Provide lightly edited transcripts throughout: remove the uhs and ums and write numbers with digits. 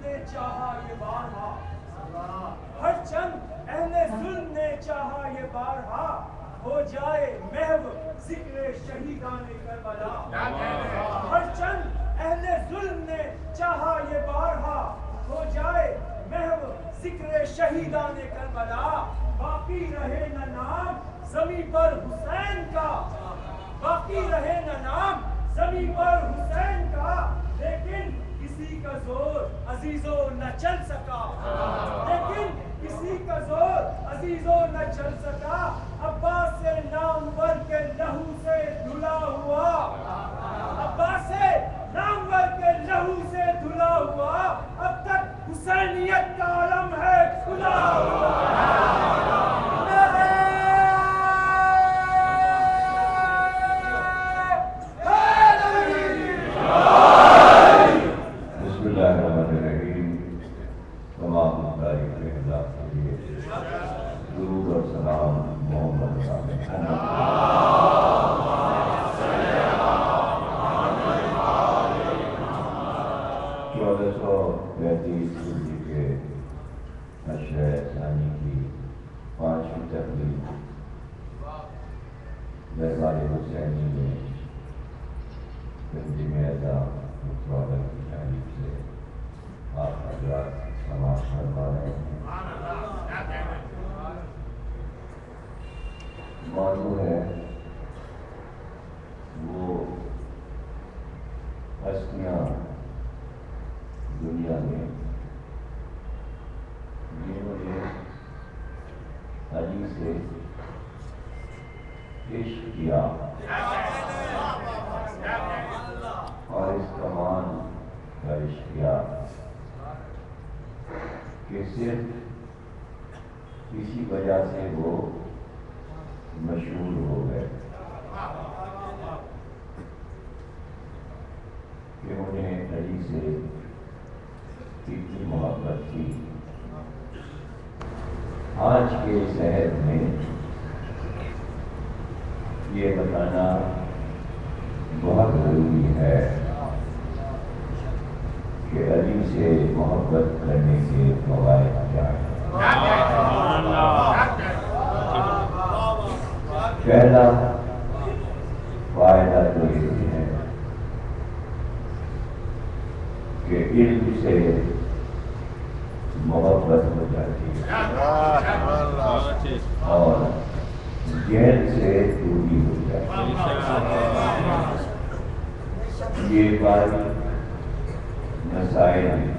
نے چاہا یہ بارہا، ہر چند اہل ظلم نے چاہا یہ بارہا، ہو جائے محو ذکر شہیدان کربلا۔ ہر چند اہل ظلم نے چاہا یہ بارہا، ہو جائے محو ذکر شہیدان کربلا۔ باقی رہے نہ نام زمین پر حسین کا، باقی رہے نہ نام زمین پر حسین کا، لیکن کسی کا زور عزیزوں نہ چل سکا، لیکن کسی کا زور عزیزوں نہ چل سکا۔ عباس سے نامور کے لہو سے دھلا ہوا، عباس سے نامور کے لہو سے دھلا ہوا، اب تک حسینیت کا علم ہے کھلا ہوا۔ درود اور سلام محمد چودہ سو پینتیس ہجری کے عشرہ ثانی کی 5ویں تقریب دربار حسینی میں تنظیم اعظام متواضع کی جانب سے آپ حضرات سماعت فرما رہے ہیں۔ موضوع ہے وہ ہستیاں دنیا میں جنہوں نے علی سے عشق کیا اور اس کمان کا عشق کیا کہ صرف اسی وجہ سے وہ مشہور ہو گئے کہ انہیں علی سے کتنی محبت تھی۔ آج کے اس عہد میں یہ بتانا بہت ضروری ہے کہ علی سے محبت کرنے کے فوائد کیا ہیں۔ پہلا فائدہ تو یہ ہے کہ علم سے محبت ہو جاتی ہے اور جہل سے دوری ہو جاتی ہے۔ یہ بات مسائل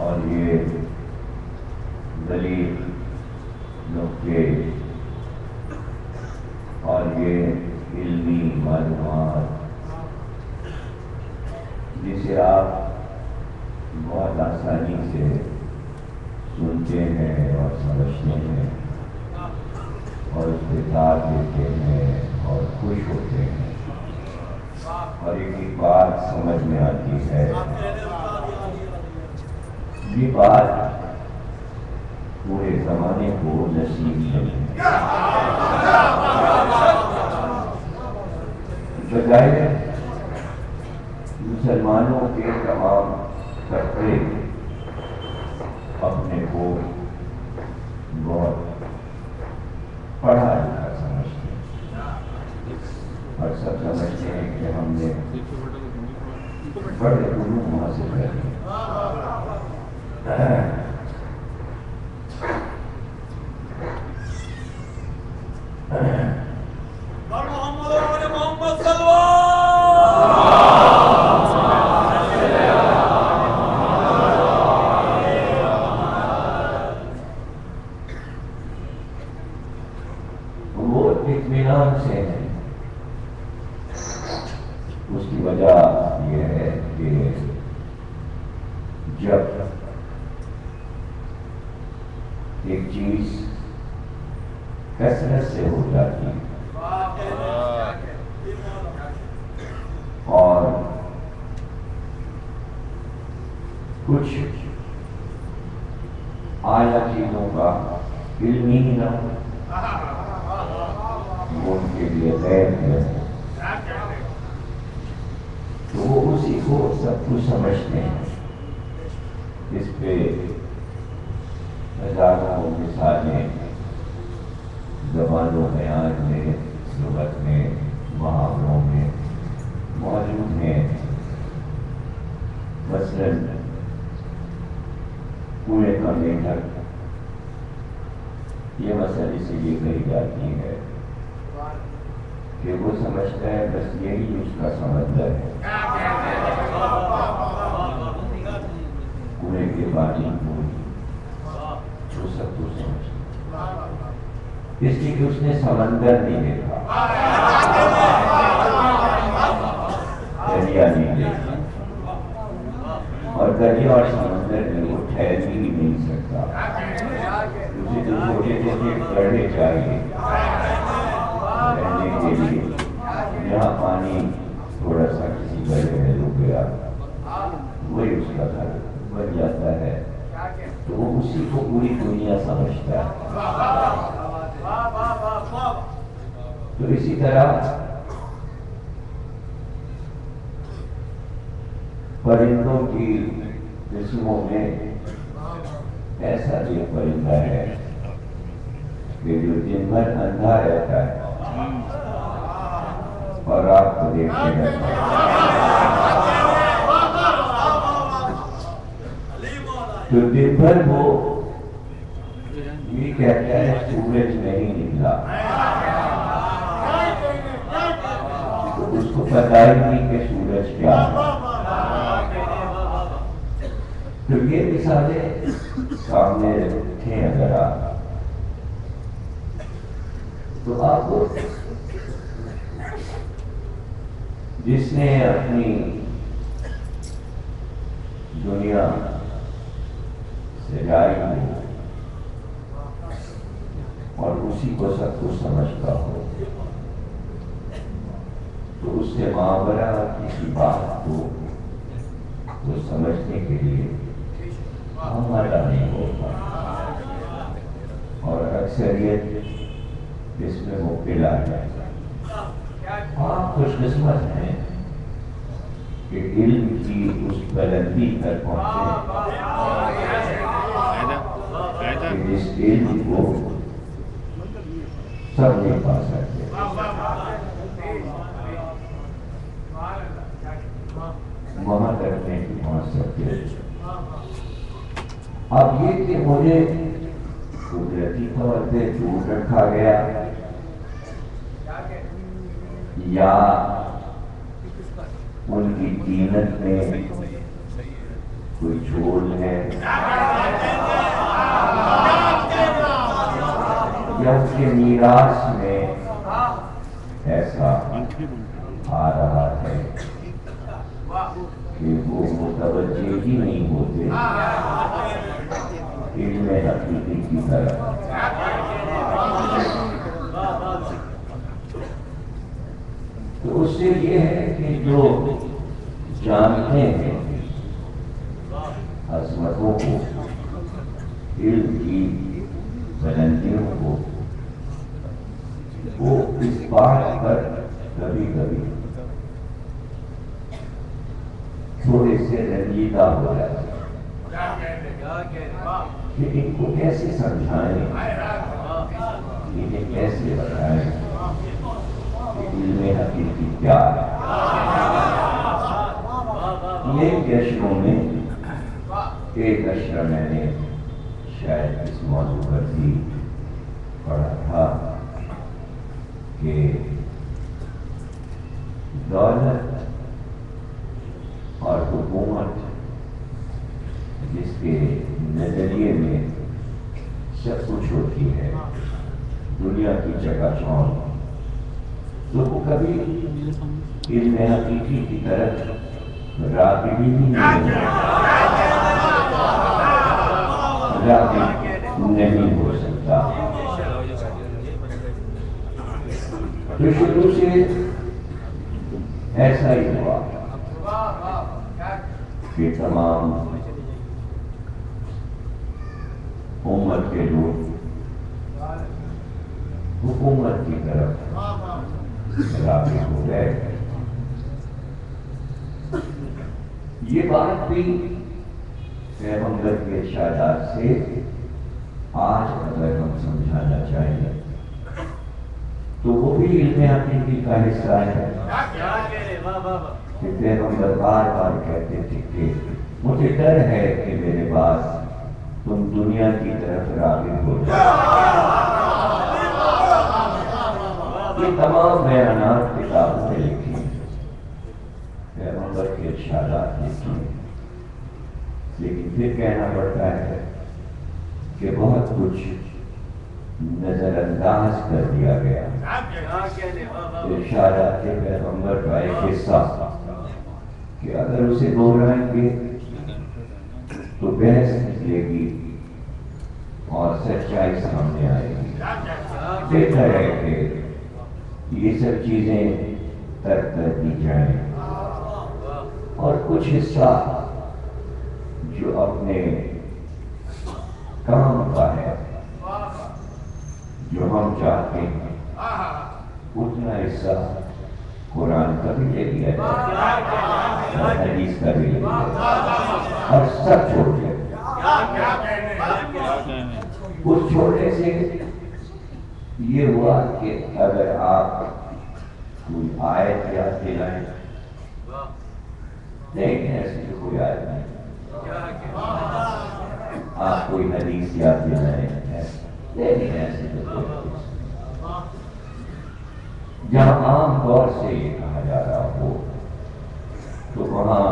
اور یہ دلیل نقطے اور یہ علمی معلومات جسے آپ بہت آسانی سے سنتے ہیں اور سمجھتے ہیں اور اس پہ ساتھ دیتے ہیں اور خوش ہوتے ہیں اور ایک بات سمجھ میں آتی ہے، یہ بات پورے زمانے کو نصیب نہیں ہے۔ بجائے مسلمانوں کے تمام طبقے اپنے کو بہت پڑھا لکھا سمجھتے ہیں اور سب سمجھتے ہیں کہ ہم نے بڑے علوم حاصل کر لیے۔ وہ اطمینان سے ہے، اس کی وجہ یہ ہے کہ جب ایک چیز کثرت سے ہو جاتی ہے اور کچھ اعلیٰ چیزوں کا علم ہی نہ ہو، وہ ان کے لیے غیر ہے، تو وہ اسی کو سب کچھ سمجھتے ہیں اس پہ ہزاروں مثالیں زبان و بیان میں، لغت میں، محاوروں میں موجود ہیں۔ مثلاً کنویں کا مینڈک، یہ مثل اسی لیے کہی جاتی ہے کہ وہ سمجھتا ہے بس یہی اس کا سمندر ہے، کنویں کے پانی کو وہ سب کچھ سمجھتا ہے، اس لیے کہ اس نے سمندر نہیں دیکھا، دریا نہیں دیکھا، اور دریا اور سمندر میں وہ ٹھہر ہی نہیں سکتا، اسے تو چھوٹے چھوٹے گڑھے چاہیے رہنے کے لیے، جہاں پانی تھوڑا سا کسی گڑھے میں رک گیا وہی اس کا گھر بن جاتا ہے، تو وہ اسی کو پوری دنیا سمجھتا ہے۔ تو اسی طرح پرندوں کی قسموں میں ایسا بھی پرندہ ہے کہ جو دن بھر اندھا رہتا ہے اور رات کو دیکھتے رہتا ہے، تو دن بھر وہ یہ کہتا ہے سورج نہیں نکلا، تو اس کو پتہ ہی نہیں کہ سورج کیا ہے۔ تو یہ مثالیں سامنے رکھیں اگر آپ، تو آپ کو جس نے اپنی دنیا سجائی ہو اور اسی کو سب کچھ سمجھتا ہو، تو اس سے ماورا کسی بات کو وہ سمجھنے کے لیے ہمارا نہیں ہوتا، اور اکثریت اس میں مبتلا ہے۔ آپ خوش قسمت ہیں کہ علم کی اس بلندی تک پہنچے کہ جس علم کو سب نہیں پا سکتے، وہاں تک نہیں پہنچ سکتے۔ اب یہ کہ مجھے قدرتی طور پہ دور رکھا گیا یا ان کی قیمت میں کوئی جھول ہے یا اس کے میراث میں ایسا آ رہا ہے کہ وہ متوجہ ہی نہیں ہوتے علم حقیقی کی طرف، تو اس سے یہ ہے کہ جو جانتے ہیں عظمتوں کو، علم کی بلندیوں کو، وہ اس بات پر کبھی کبھی تھوڑے سے رنجیدہ ہو جاتے کہ ان کو کیسے سمجھائیں، انہیں کیسے بتائیں کہ علم حقیقی کیا ہے۔ یہ اشروں میں ایک اشرہ میں نے شاید اس موضوع پر بھی پڑھا تھا کہ دولت اور حکومت جس کے نظریے میں سب کچھ ہوتی ہے، دنیا کی چکا چوند، تو وہ کبھی علم حقیقی کی طرف راغب ہی نہیں ہو سکتا۔ تو شروع سے ایسا ہی ہوا کہ تمام امت کے لوگ حکومت کی طرف راغب ہو گئے۔ یہ بات بھی پیغمبر کے ارشادات سے آج اگر ہم سمجھانا چاہیں تو وہ بھی علم حقیقی کا حصہ ہے کہ پیغمبر بار بار کہتے تھے کہ مجھے ڈر ہے کہ میرے بعد تم دنیا کی طرف راغب ہو جاؤ۔ یہ تمام بیانات کتابوں میں لکھی ہیں، پیغمبر کے ارشادات لکھی ہیں، لیکن پھر کہنا پڑتا ہے کہ بہت کچھ نظر انداز کر دیا گیا۔ ارشادات کے پیغمبر کا ایک حصہ کہ اگر اسے دہرائیں گے تو بحث نکلے گی اور سچائی سامنے آئے گی۔ بہتر ہے کہ یہ سب چیزیں ترک کر دی جائیں اور کچھ حصہ جو اپنے کام کا ہے، جو ہم چاہتے ہیں، اتنا حصہ قرآن کا بھی لے لیا جائے اور حدیث کا بھی لے لیا جائے اور سب چھوڑ دیا۔ اس چھوڑنے سے یہ ہوا کہ اگر آپ کوئی آیت یاد دلائیں، نہیں ایسی تو کوئی آیت نہیں، آپ کوئی حدیث یاد دلائیں، نہیں ایسی تو کوئی حدیث، جہاں عام طور سے یہ کہا جا رہا ہو تو وہاں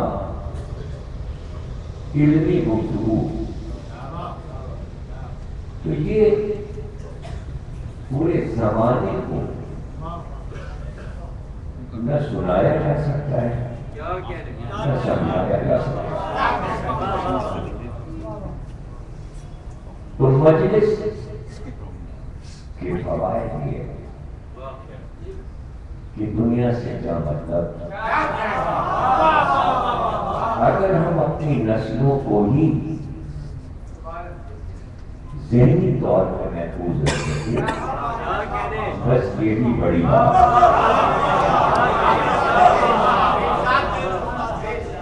علمی گفتگو، تو یہ پورے زمانے کو نہ سنایا جا سکتا ہے نہ سمجھایا جا سکتا ہے۔ تو مجلس کے فوائد یہ کہ دنیا سے کیا مطلب، اگر ہم اپنی نسلوں کو ہی ذہنی طور پر محفوظ رکھیں گے بس یہ بھی بڑی بات ہے،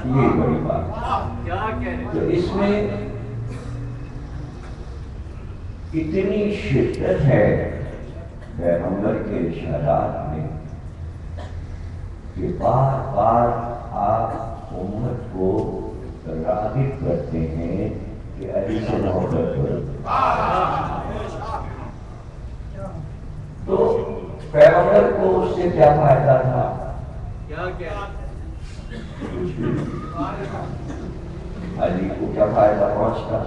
یہ بڑی بات ہے۔ تو اس میں اتنی شدت ہے پیغمبر کے ارشادات میں کہ بار بار آپ امت کو راغب کرتے ہیں کہ علی سے محبت کرو۔ تو پیغمبر کو اس سے کیا فائدہ تھا؟ علی کو کیا فائدہ پہنچتا؟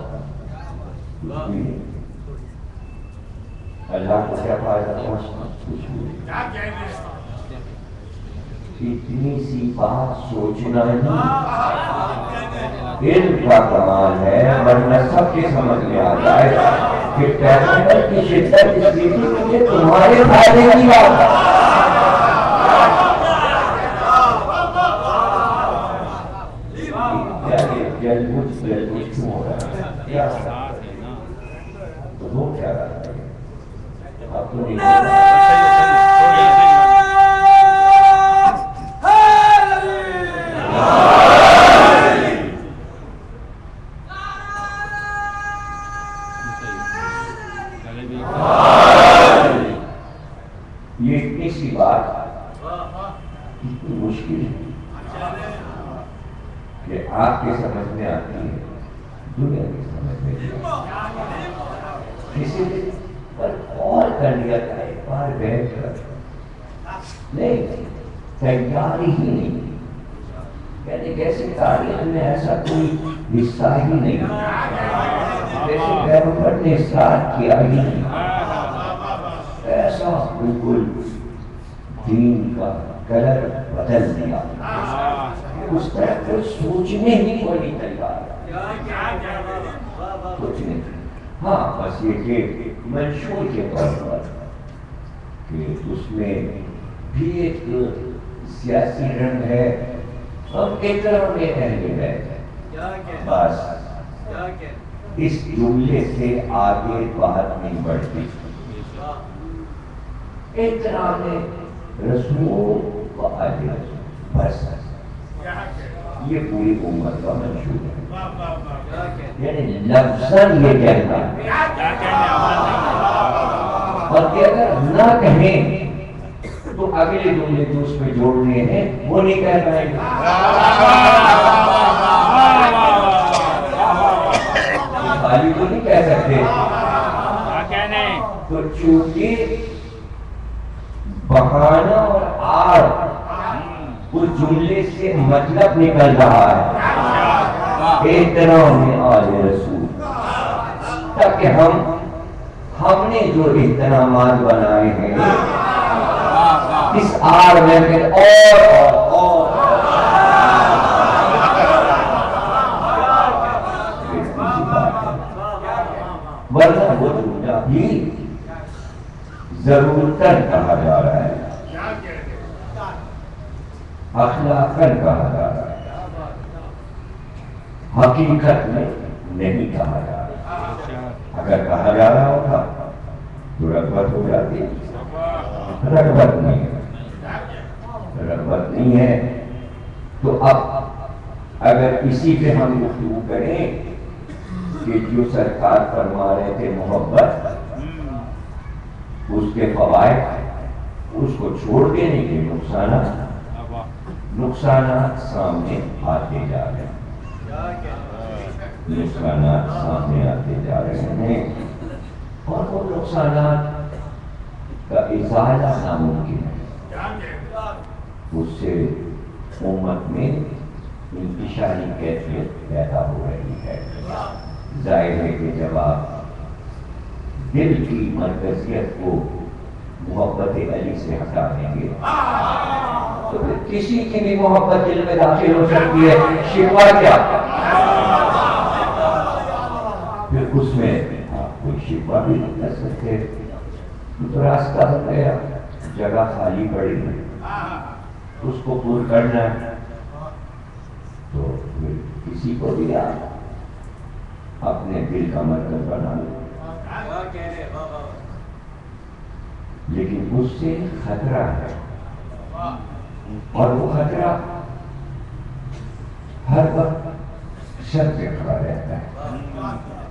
کچھ بھی نہیں۔ اللہ کو کیا فائدہ پہنچتا؟ کچھ بھی نہیں۔ اتنی سی بات سوچنا ہی علم کا کمال ہے، ورنہ سب کے سمجھ میں آ جائے کہ پیغمبر کی شدت اس لیے کہ تمہارے فائدے کی بات ہے۔ جل کچھ کیوں ہو رہا ہے؟ تو وہ کیا رہا ہے؟ اب تو نہیں یہ اتنی سی بات اتنی مشکل ہے کہ آپ کے سمجھ میں آتی ہے، دنیا کی سمجھ میں کسی پر اور کر لیا جائے، ایک بار بیٹھ کر نہیں تیاری ہی نہیں، یعنی جیسے تاریخ میں ایسا کوئی حصہ ہی نہیں، جیسے پیغمبر نے اسٹارٹ کیا ہی نہیں، ایسا بالکل دین کا کلر بدل دیا، اس طرح کوئی سوچنے ہی کوئی نہیں تیار، کچھ نہیں۔ ہاں بس یہ کہ منشور کے طور پر کہ اس میں بھی ایک سیاسی رنگ ہے اور ایک طرح میں اہل بیت ہے، بس اس جملے سے آگے بات نہیں بڑھتی۔ ایک طرح میں رسول و آل رسول، بس یہ پوری امت کا منشور ہے۔ یعنی لفظاً یہ کہنا اور کہ اگر نہ کہیں تو اگلے جملے جو اس پہ جوڑنے ہیں وہ نہیں کہہ پائیں گے. خالی تو نہیں کہہ سکتے. تو چونکہ بہانہ اور آڑ اس جملے سے مطلب نکل رہا ہے احترام آل رسول، تاکہ ہم نے جو احترامات بنائے ہیں اس آڑ میں پھر اور ورنہ وہ جملہ بھی ضرورتاً کہا جا رہا ہے، اخلاقاً کہا جا رہا ہے، حقیقت میں نہیں کہا جا رہا. اگر کہا جا رہا ہوتا تو رغبت ہو جاتی ہے. رغبت نہیں ہے، رغبت نہیں ہے. تو اب اگر اسی پہ ہم گفتگو کریں کہ جو سرکار فرما رہے تھے محبت، اس کے فوائد، اس کو چھوڑ دینے کے نقصانات سامنے آتے جا رہے ہیں، نقصانات سامنے آتے جا رہے ہیں، اور وہ نقصانات کا ازالہ ناممکن ہے. اس سے امت میں انتشاری کیفیت پیدا ہو رہی ہے. ظاہر ہے کہ جب آپ دل کی مرکزیت کو محبت علی سے ہٹا دیں گے تو پھر کسی کی بھی محبت دل میں داخل ہو سکتی ہے. شکوہ کیا؟ پھر اس میں آپ کوئی شکوہ بھی نہیں کر سکتے. تو راستہ بن گیا، جگہ خالی پڑی ہے، اس کو پور کرنا ہے. تو پھر کسی کو بھی آپ اپنے دل کا مرکز بنا لیں. لیکن اس سے خطرہ ہے، اور وہ خطرہ ہر وقت سر پہ کھڑا رہتا ہے،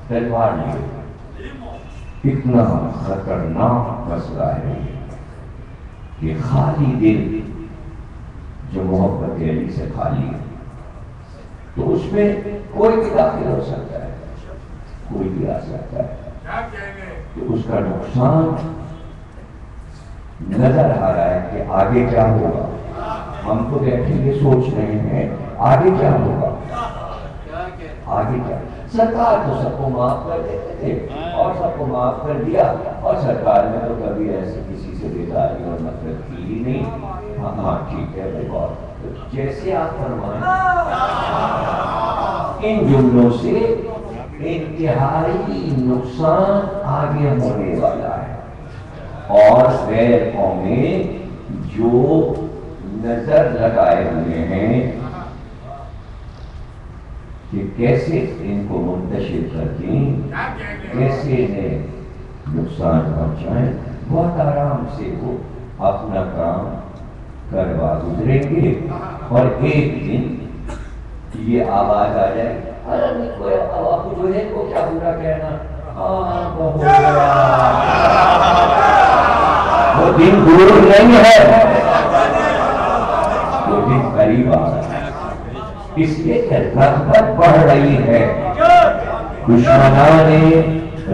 تلوار نہیں. اتنا خطرناک مسئلہ ہے کہ خالی دل جو محبت علی سے خالی ہے تو اس میں کوئی بھی داخل ہو سکتا ہے، کوئی بھی آ سکتا ہے. تو اس کا نقصان نظر آ رہا ہے کہ آگے کیا ہوگا. ہم تو بیٹھے یہ سوچ رہے ہیں آگے کیا ہوگا، آگے کیا. سرکار تو سب کو معاف کر دیتے تھے اور سب کو معاف کر دیا، اور سرکار نے تو کبھی ایسے کسی سے بیداری اور نفرت کی ہی نہیں. ہاں ٹھیک ہے بھائی، بات جیسے آپ فرمائیں. ان جملوں سے انتہائی نقصان آگے ہونے والا ہے، اور غیر قومیں جو نظر لگائے ہوئے ہیں کہ کیسے ان کو منتشر کر دیں، کیسے انہیں نقصان پہنچائیں، بہت آرام سے وہ اپنا کام کروا گزریں گے. اور ایک دن یہ آواز آ جائے، ارے کوئی اب جو ہے کو کیا برا کہنا، ہو گیا. وہ دن دور نہیں ہے، وہ دن قریب آ رہا ہے. اس لیے کہ رغبت بڑھ رہی ہے دشمنان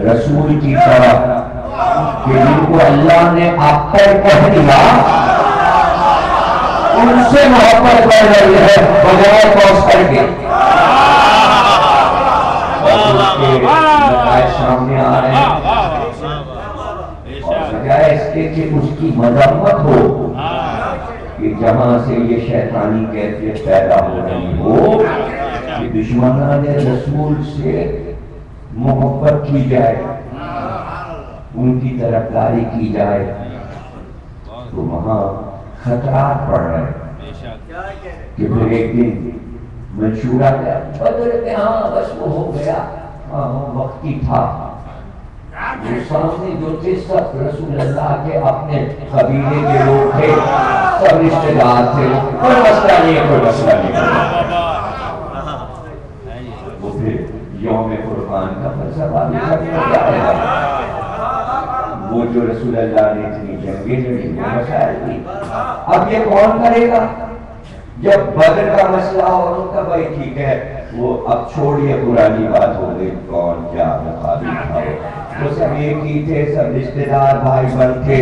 رسول کی طرف کہ جن کو اللہ نے آپ پر کہہ دیا ان سے محبت بڑھ رہی ہے بجائے کوثر کے. سامنے آ رہے ہیں اور بجائے اس کے کہ اس کی مذمت ہو کہ جہاں سے یہ شیطانی کیفیت پیدا ہو رہی ہو کہ دشمنان رسول سے محبت کی جائے، ان کی طرفداری کی جائے، تو وہاں خطرات پڑ رہے ہیں کہ پھر ایک دن منشورہ کیا بدر میں، ہاں بس وہ ہو گیا، ہاں وقتی تھا. وہ سامنے جو تھے سب رسول اللہ کے اپنے قبیلے کے لوگ تھے، سب رشتے دار تھے، کوئی مسئلہ نہیں ہے، کوئی مسئلہ نہیں ہے. وہ پھر یوم فرقان کا فلسفہ بھی کیا ہے؟ وہ جو رسول اللہ نے اتنی جنگیں لڑی وہ مسائل تھی، اب یہ کون کرے گا؟ جب بدر کا مسئلہ ہو تو تب بھائی ٹھیک ہے، وہ اب چھوڑیے پرانی بات ہو گئی، کون کیا مقابل تھا، وہ سب ایک ہی تھے، سب رشتے دار بھائی بن تھے،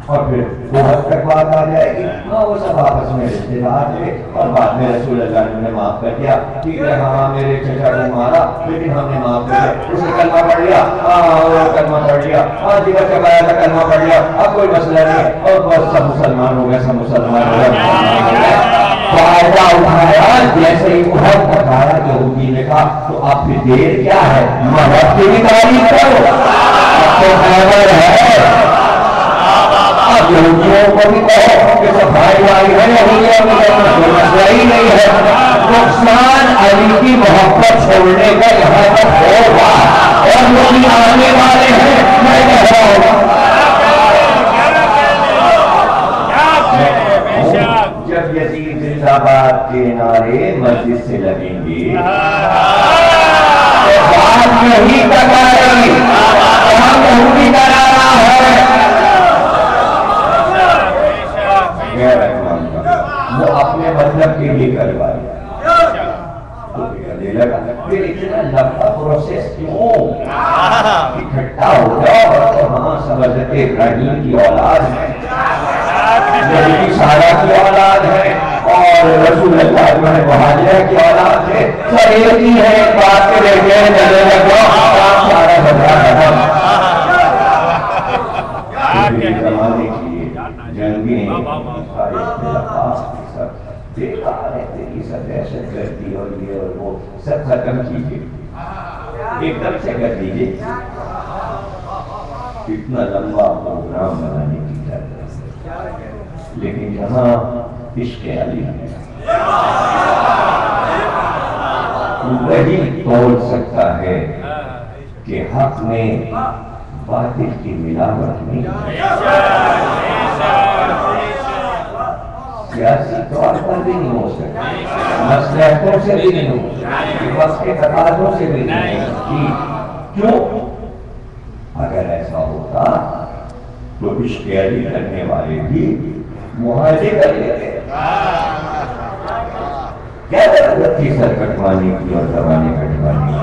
اور پھر بہت تک بات آ جائے گی، وہ سب آپس میں رشتے دار تھے، اور بعد میں رسول اللہ نے انہیں معاف کر دیا، ٹھیک ہے ہاں میرے چچا کو مارا لیکن ہم نے معاف کر دیا، اس نے کلمہ پڑھ لیا، ہاں کلمہ پڑھ لیا، ہاں دیگر چبایا تھا کلمہ پڑھ لیا، اب کوئی مسئلہ نہیں، اور بس سب مسلمان ہو گئے، سب مسلمان ہو گئے، فائدہ اٹھایا، جیسے ہی بہت بتایا یہودی نے کہا تو اب پھر دیر کیا ہے، مذہب کی بھی تعریف کرو، اب تو خیبر ہے، اب یہودیوں کو بھی کہو کہ صفائی والی ہے، یہودیوں میں کوئی مسئلہ ہی نہیں ہے، نقصان علی کی محبت چھوڑنے کا یہاں تک ہوگا، اور وہی آنے والے ہیں، میں کہہ رہا ہوں جب یزید زندہ باد کے نعرے مسجد سے لگیں گے تو بات یہی تک آئے گی، ہم یہودی کا نعرہ ہے، غیر احترام کا، وہ اپنے مطلب کے لیے کروائی، پھر اتنا لمبا پروسیس کیوں؟ اکٹھا ہو جاؤ اور تو ہاں حضرت ابراہیم کی اولاد ہے، نبی سارہ کی اولاد ہے، اور رسول اللہ جو ہے مہاجرہ کی اولاد ہے، سب ایک ہی ہے، ایک بات کے لے کے چلے لگو، کام سارا بدلا ختم۔ زمانے کی جنگیں سارے اختلافات کی سب بیکار ہے، تیری سب دہشت گردی اور یہ اور وہ سب ختم کیجیے، ایک دم سے کر دیجیے، اتنا لمبا پروگرام بنانے کی ضرورت ہے، لیکن جہاں عشق علی ہے وہی توڑ سکتا ہے کہ حق میں باطل کی ملاوٹ نہیں، سیاسی طور پر بھی نہیں ہو سکتا، مصلحتوں سے بھی نہیں ہو سکتا، وقت کے تقاضوں سے بھی نہیں ہو سکتی، کیوں؟ اگر ایسا ہوتا تو عشق علی کرنے والے بھی معاہدے کر لیتے، کیا ضرورت تھی سر کٹوانے کی اور زبانیں کٹوانے کی؟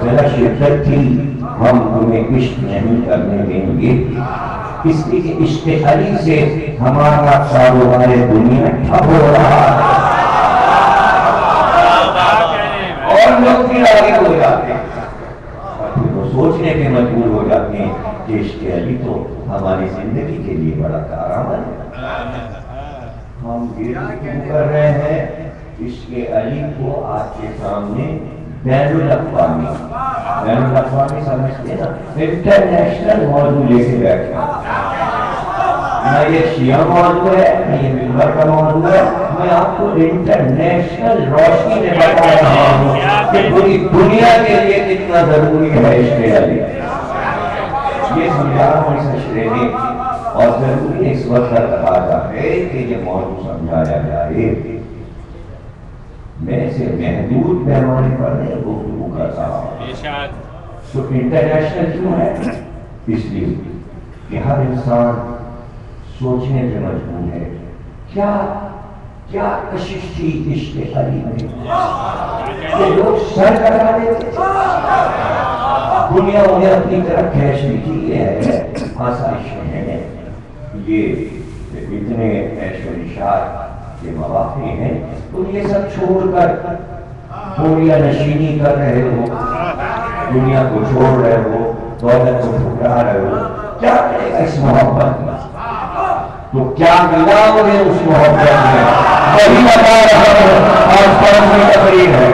ذرا شدت تھی، ہم تمہیں عشق نہیں کرنے دیں گے، اس لیے کہ عشق علی سے ہمارا کاروبار دنیا ٹھپ ہو رہا ہے، اور لوگ بھی آگے ہو جاتے ہیں، اور پھر وہ سوچنے کے مجبور ہو جاتے ہیں کہ عشق علی تو ہماری زندگی کے لیے بڑا کارآمد ہے، ہم یہ کیوں کر رہے ہیں؟ عشق علی کو آپ کے سامنے بین الاقوامی سمجھتے نا، انٹرنیشنل موضوع لے کے بیٹھے، نہ یہ شیعہ موضوع ہے نہ یہ منبر کا موضوع ہے، میں آپ کو انٹرنیشنل روشنی میں بتا رہا ہوں کہ پوری دنیا کے لیے کتنا ضروری ہے عشق علی، یہ سمجھا رہا ہوں اس اشرے میں، اور ضروری اس وقت تقاضا ہے کہ یہ موضوع سمجھایا جائے، میں سے محدود پیمانے پر نہیں گفتگو کرتا ہوں، تو انٹرنیشنل کیوں ہے؟ اس لیے کہ ہر انسان سوچنے پہ مجبور ہے، کیا کشش تھی عشق علی میں کہ لوگ سر کٹا دیتے، دنیا انہیں اپنی طرف کھینچ لیتی، یہ ہے آسائش ہے، یہ اتنے عیش و عشاء کے مواقع ہیں، تم یہ سب چھوڑ کر دنیا نشینی کر رہے ہو، دنیا کو چھوڑ رہے ہو، دولت کو ٹھکرا رہے ہو، کیا کرے گا اس محبت میں؟ تو کیا ملا انہیں اس محبت میں؟ وہی بتا رہا ہوں، آج پرم کی تقریر ہے،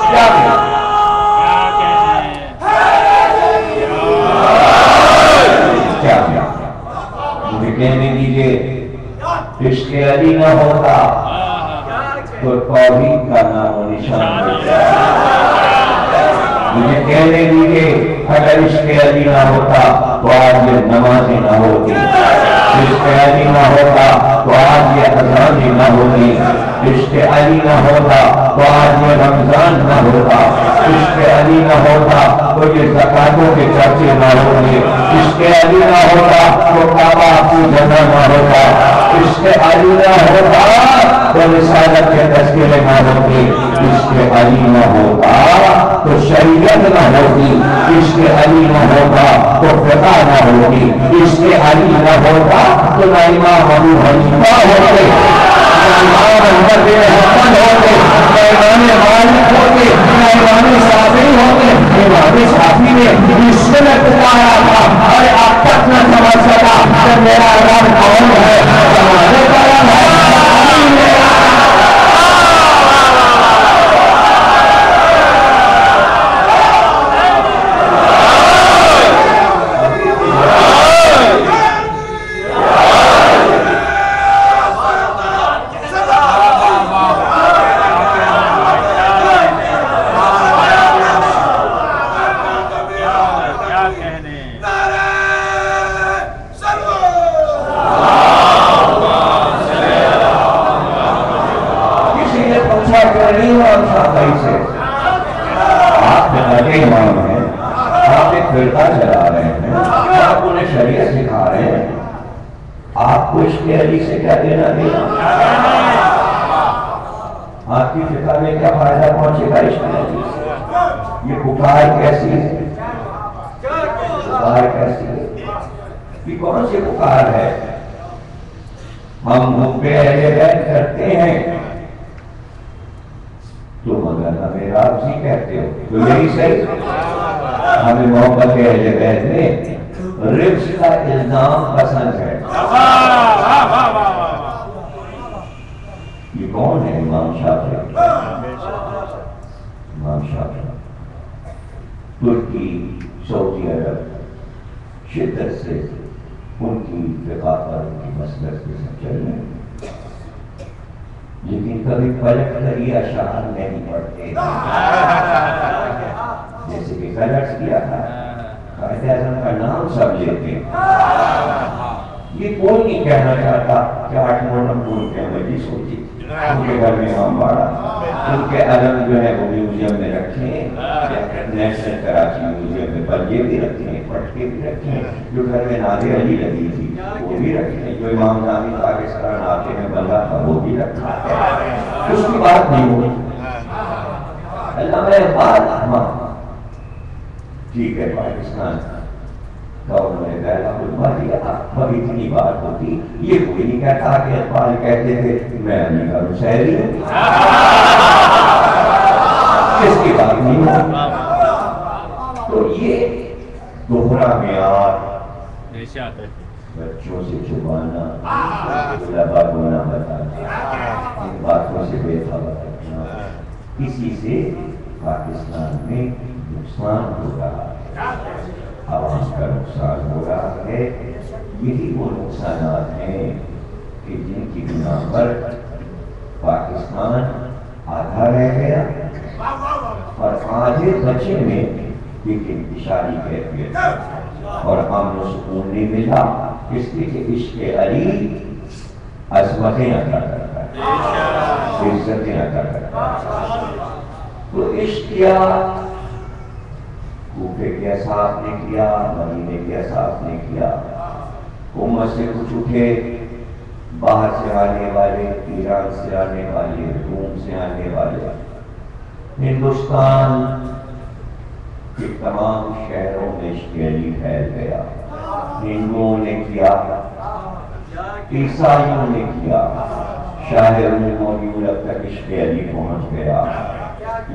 کیا ملا؟ مجھے کہنے دیجئے عشق علی نہ ہوتا تو توحید کا نام و نشان ہوتا، مجھے کہنے دیجیے اگر عشق علی نہ ہوتا تو آج یہ نمازیں نہ ہوتی، عشق علی نہ ہوتا تو آج یہ اذانیں نہ ہوتی، عشق علی نہ ہوتا تو آج یہ رمضان نہ ہوتا، عشق علی نہ ہوتا تو یہ زکاتوں کے چرچے نہ ہوتے، عشق علی نہ ہوتا تو کعبہ کی جگہ نہ ہوتا، عشق علی نہ ہوتا تو رسالت کے تذکرے نہ ہوتے، عشق علی نہ ہوتا تو شریعت نہ ہوتی، عشق علی نہ ہوتا تو فقہ نہ ہوتی، عشق علی نہ ہوتا تو نہ امام ابو حنیفہ ہوتے، نہ امام احمد بن حنبل ہوتے، نہ امام مالک ہوتے، نہ امام شافعی ہوتے۔ امام شافعی نے عشق میں پکارا تھا اور اب تک نہ سمجھ سکا کہ میرا رب کون ہے، ہمارے کرم ہے بچوں سے چھپانا، طلباء کو نہ بتانا، ان باتوں سے بے خبر رکھنا، اسی سے پاکستان میں نقصان ہو رہا ہے، عوام کا نقصان ہو رہا ہے۔ یہی وہ نقصانات ہیں کہ جن کی بنا پر پاکستان آدھا رہ گیا اور آدھے بچے میں ایک انتشاری کیفیت اور امن و سکون نہیں ملا، اس لیے کہ عشق علی عظمتیں عطا کرتا ہے، عزتیں عطا کرتا ہے۔ تو عشق کیا کوفے کے اصحاب نے کیا، مدینے کے اصحاب نے کیا، امت سے کچھ اٹھے، باہر سے آنے والے، ایران سے آنے والے، روم سے آنے والے، ہندوستان کہ تمام شہروں میں عشق علی پھیل گیا۔ ہندوؤں نے کیا، عیسائیوں نے کیا، شاہر موجود تک عشق علی پہنچ گیا،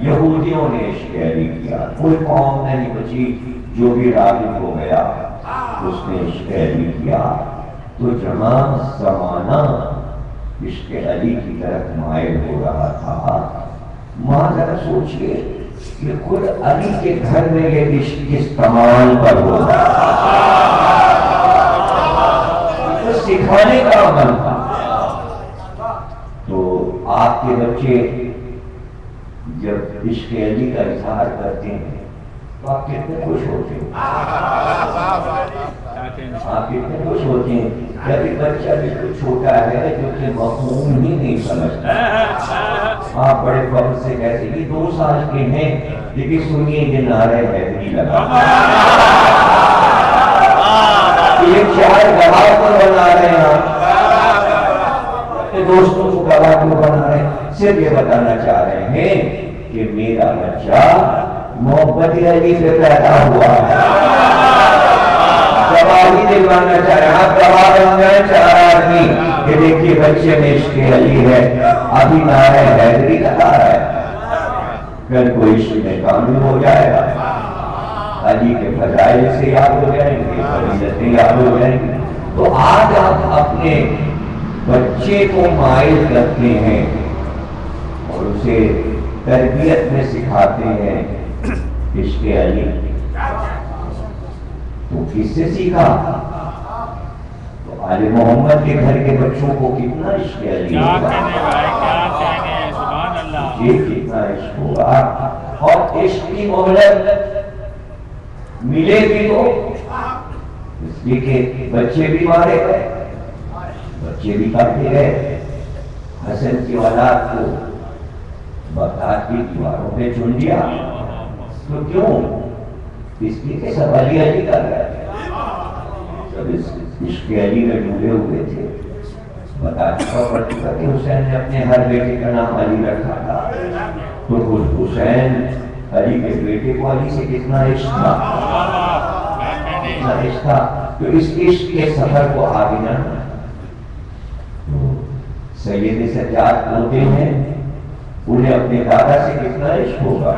یہودیوں نے عشق علی کیا، کوئی قوم نہیں بچی جو بھی راغب ہو گیا اس نے عشق علی کیا۔ تو جہاں زمانہ عشق علی کی طرف مائل ہو رہا تھا، وہاں ذرا سوچئے کہ خود علی کے گھر میں یہ عشق کس کمال پر ہوگا، تو سکھانے کا عمل تھا۔ تو آپ کے بچے جب عشق علی کا اظہار کرتے ہیں تو آپ کتنے خوش ہوتے ہیں، آپ کتنے خوش ہوتے ہیں جب ایک بچہ بالکل چھوٹا ہے جو کہ مفہوم ہی نہیں سمجھتا، آپ بڑے فخر سے کہتے ہیں 2 سال کے ہیں لیکن سنیے یہ نعرہ حیدری لگا، یہ 4 گواہ کو بنا رہے ہیں، آپ دوستوں کو گواہ کو بنا رہے ہیں، صرف یہ بتانا چاہ رہے ہیں کہ میرا بچہ محبت علی سے پیدا ہوا ہے، گواہی دلوانا چاہ رہے ہیں، آپ گواہ بننا 4 آدمی کہ دیکھیے بچے میں عشق علی ہے، ابھی نعرہ حیدری لگا رہا ہے، پھر کوئی عشق میں کامل ہو جائے گا، علی کے فضائل سے یاد ہو جائیں گے، فضیلتیں یاد ہو جائیں گی۔ تو آج آپ اپنے بچے کو مائل کرتے ہیں اور اسے تربیت میں سکھاتے ہیں عشق علی، تو کس سے سیکھا؟ تو آل محمد کے گھر کے بچوں کو کتنا عشق علی ہوگا، یہ کتنا عشق ہوگا، اور عشق کی مہلت ملے گی تو اس لیے کہ بچے بھی مارے گئے، بچے بھی کاٹے گئے، حسن کی اولاد کو بغداد کی دیواروں پہ چن لیا، تو کیوں؟ اس لیے کہ سب علی علی کر رہے تھے، سب اس عشق علی میں ڈوبے ہوئے تھے، بتا چکا پڑ چکا کہ حسین نے اپنے ہر بیٹے کا نام علی رکھا تھا، تو حسین علی کے بیٹے کو علی سے کتنا عشق تھا، کتنا عشق تھا، تو اس عشق کے سفر کو آگے جانا۔ سید سجاد ہوتے ہیں، انہیں اپنے دادا سے کتنا عشق ہوگا،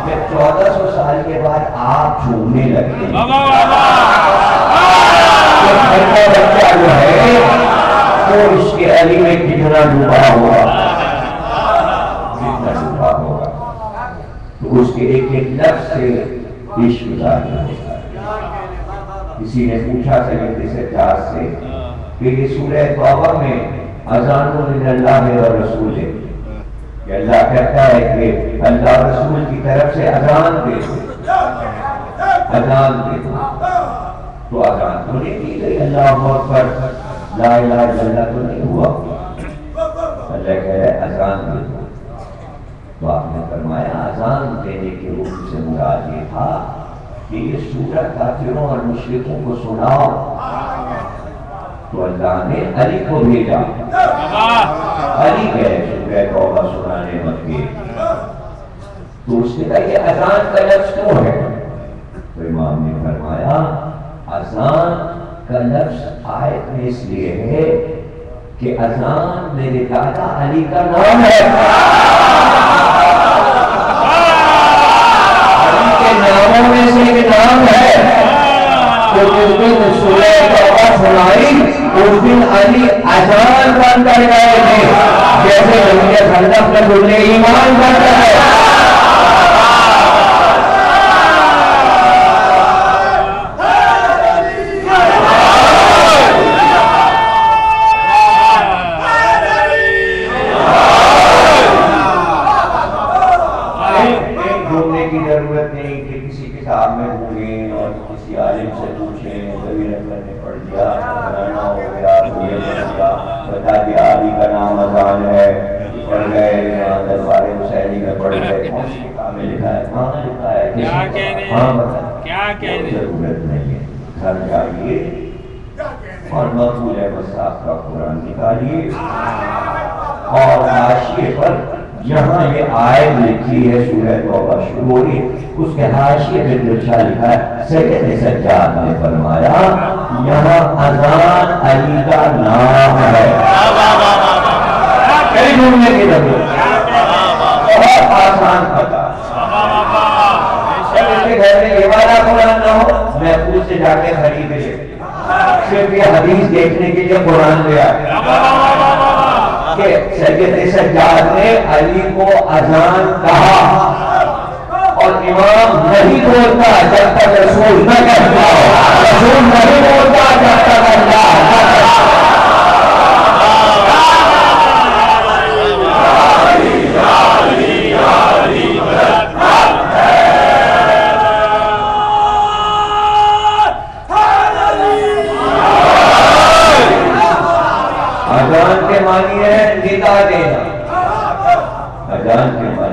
جب 1400 سال کے بعد آپ جھومنے لگتے ہیں، تو گھر کا بچہ جو ہے وہ عشق علی میں کتنا ڈوبا ہوگا، کتنا ڈوبا ہوگا، تو اس کے ایک ایک لفظ سے عشق ظاہر ہوگا۔ کسی نے پوچھا سید سجاد سے کہ یہ سورہ توبہ میں اذان من اللہ و رسول ہے کہ اللہ کہتا ہے کہ اللہ رسول کی طرف سے اذان دے دو، اذان دے دو، تو اذان تو نہیں دی گئی، اللہ اکبر لا الہ الا اللہ تو نہیں ہوا، اللہ کہہ رہا ہے اذان دے دو، تو آپ نے فرمایا اذان دینے کے روح سے مراد یہ تھا کہ یہ سورہ کافروں اور مشرکوں کو سناؤ، تو اللہ نے علی کو بھیجا، علی گئے سورہ توبہ سنانے مکے، تو اس نے کہا یہ اذان کا لفظ کیوں ہے؟ تو امام نے فرمایا اذان کا لفظ آیت میں اس لیے ہے کہ اذان میرے دادا علی کا نام ہے، علی کے ناموں میں سے ایک نام ہے، تو جس دن سورہ توبہ سنائی اس دن علی اذان بن کر گئے تھے، جیسے جنگ خندق میں کل ایمان کرتا ہے۔ ڈھونڈنے کی ضرورت نہیں کہ کسی کتاب میں ڈھونڈیں اور کسی عالم سے پوچھیں، کبھی رحمت نے پڑھ دیا، بنانا ہو گیا، بتا دیا علی کا نام اذان ہے، پڑھ گئے دربار حسینی میں پڑھ گئے، کون سی کتاب میں لکھا ہے، کہاں لکھا ہے، کیا کہہ رہے ہیں، ضرورت نہیں ہے، گھر جائیے اور مقبول مصحف کا قرآن نکالیے اور حاشیے پر یہاں یہ آیت لکھی ہے سورہ توبہ شروع ہوئی، اس کے حاشیے میں دلچا لکھا ہے سید سجاد نے فرمایا یہاں اذان علی کا نام ہے، کئی ڈھونڈنے کی ضرورت بہت آسان پتا، جب اس کے گھر میں یہ والا قرآن نہ ہو محفوظ سے جا کے خرید لے، صرف یہ حدیث دیکھنے کے لیے قرآن لے آئے کہ سید سجاد نے علی کو اذان کہا، اور امام نہیں بولتا جب تک رسول نہ کہتا ہو، رسول نہیں بولتا جب تک اللہ نہ کہتا۔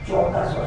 1400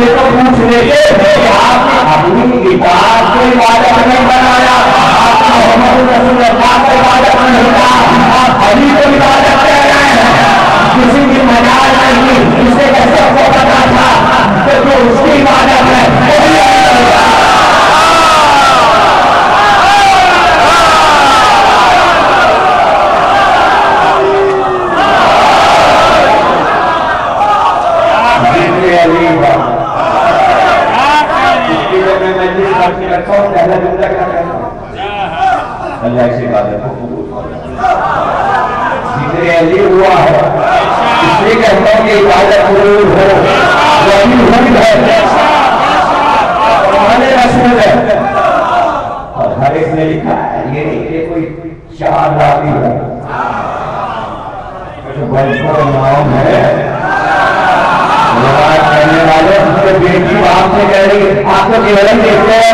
یہ تو پوچھ لیتے کہ آپ نے اپنی کتاب کو عبادت نہیں بنایا، آپ نے محمد رسول اللہ کو عبادت نہیں کہا، آپ علی کو عبادت کہہ رہے ہیں، کسی کی مجال نہیں، اسے کیسے کو پتا تھا کہ جو اس کی عبادت ہے اللہ سے عبادت کو قبول ذکر علی ہوا ہے، اس لیے کہتا ہوں کہ عبادت قبول ہو، وہی حمد ہے، قرآن رسول ہے، اور ہر ایک نے لکھا ہے، یہ نہیں کہ کوئی چار راوی ہے، جو بلکہ نام ہے روایت کرنے والے اس کے بیٹی باپ سے کہہ رہی ہے آپ کو کیولن دیکھتے ہیں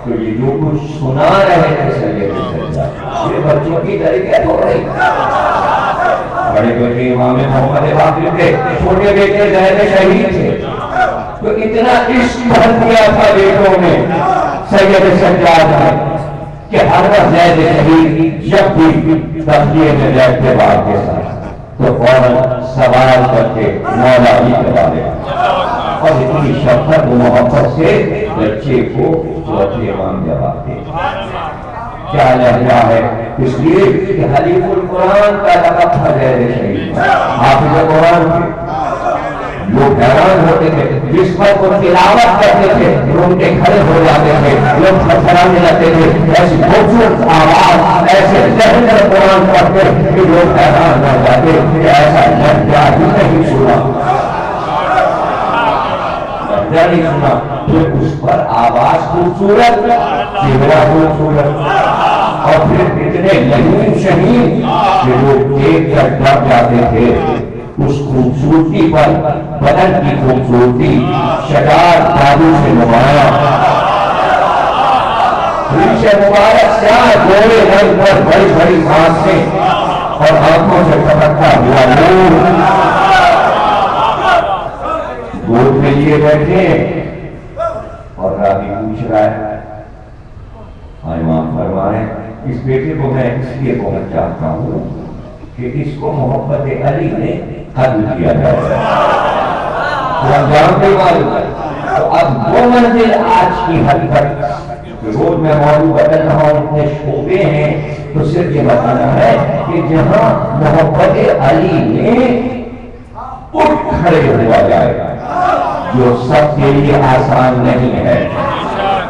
تو یہ جو کچھ سنا رہے تھے سید سجاد یہ بچوں کی طریقے ہو رہی بڑے بیٹے امام محمد باقر تھے، چھوٹے بیٹے زید شہید تھے، تو اتنا عشق بھر دیا تھا بیٹوں نے سید سجاد نے کہ ہر وقت زید شہید جب بھی تخلیے میں بیٹھتے باپ کے ساتھ تو فوراً سوال کر کے مولا بھی کرا دے اور اتنی شفقت و محبت سے بچے کو چوتھے امام جواب دے کیا لہجہ ہے، اس لیے کہ حلیف القرآن کا لقب تھا زید شہید، حافظ قرآن کے لوگ حیران ہوتے تھے، جس پر وہ تلاوت کرتے تھے روٹے کھڑے ہو جاتے تھے، لوگ تھرتھرانے لگتے تھے، ایسی خوبصورت آواز ایسے ذہن میں قرآن پڑھتے کہ لوگ حیران ہو جاتے کہ ایسا لہجہ ہی نہیں سنا، لہجہ نہیں سنا، پھر اس پر آواز خوبصورت، چہرہ خوبصورت، اور پھر اتنے لہیم شہید کہ لوگ دیکھ کر ڈر جاتے تھے اس خوبصورتی پر، بدن کی خوبصورتی شجاعت جادو سے نمایاں، ریش مبارک سیاہ گورے رنگ پر بڑی بڑی آنکھیں اور آنکھوں سے ٹپکتا ہوا نور، گود میں لیے بیٹھے اور راوی پوچھ رہا ہے امام فرمائیں اس بیٹے کو میں اس لیے بہت چاہتا ہوں کہ اس کو محبت علی نے قتل کیا جائے تو انجام بھی معلوم ہے، تو اب وہ منزل آج کی حد تک روز میں موضوع بدل رہا ہوں، اتنے شعبے ہیں، تو صرف یہ بتانا ہے کہ جہاں محبت علی نے اٹھ کھڑے ہوا جائے گا جو سب کے لیے آسان نہیں ہے،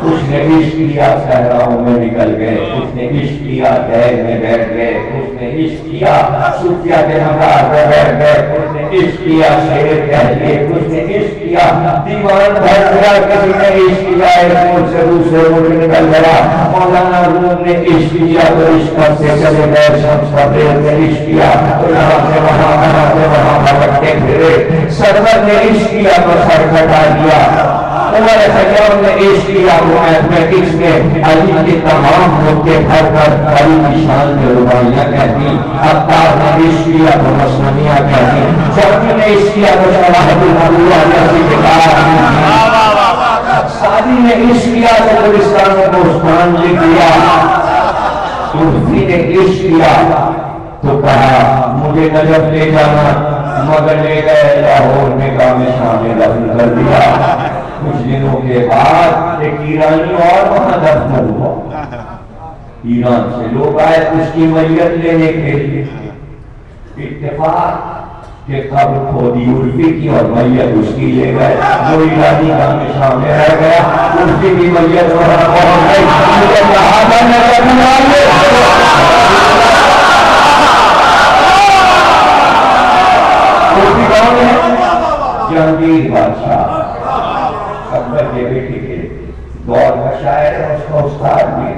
اس نے عشق کیا صحراؤں میں نکل گئے، اس نے عشق کیا دیر میں بیٹھ گئے، اس نے عشق کیا صوفیہ کے مزار میں بیٹھ گئے، اس نے عشق کیا شعر کہہ لیے، اس نے عشق کیا دیوان بھر گیا، کسی نے عشق کیا ایک ملک سے دوسرے ملک نکل گیا، مولانا روم نے عشق کیا تو عشق سے چلے گئے، شمس تبریز نے عشق کیا تو یہاں سے وہاں بھٹکتے پھرے، سرور نے عشق کیا تو سر کٹا دیا، عمر خیام نے عشق کیا وہ میتھمیٹکس میں علی کے تمام نقطے بھر کر علی کی شان میں رباعیہ کہتی، عطار نے عشق کیا تو مسنویہ کہتی، شرفی نے عشق کیا تو شواہد المعلوہ جیسی کتاب، سادی نے عشق کیا تو گلستان و بوستان لکھ دیا، صوفی نے عشق کیا تو کہا مجھے نجف لے جانا، مگر لے گئے لاہور میں کام شامل دفن کر دیا، کچھ دنوں کے بعد ایک ایرانی اور وہاں دفن ہوا، ایران سے لوگ آئے اس کی میت لینے کے لیے، اتفاق کہ قبر کھودی الفی کی اور میت اس کی لے گئے، جو الہی کا نشان میں رہ گیا الفی کی میت وہاں پہنچ گئی، مجھے صحابہ نے کبھی آئے الفی کون ہے؟ جہانگیر بادشاہ اکبر کے بیٹے کے دور کا شاعر ہے، اس کا استاد بھی ہے،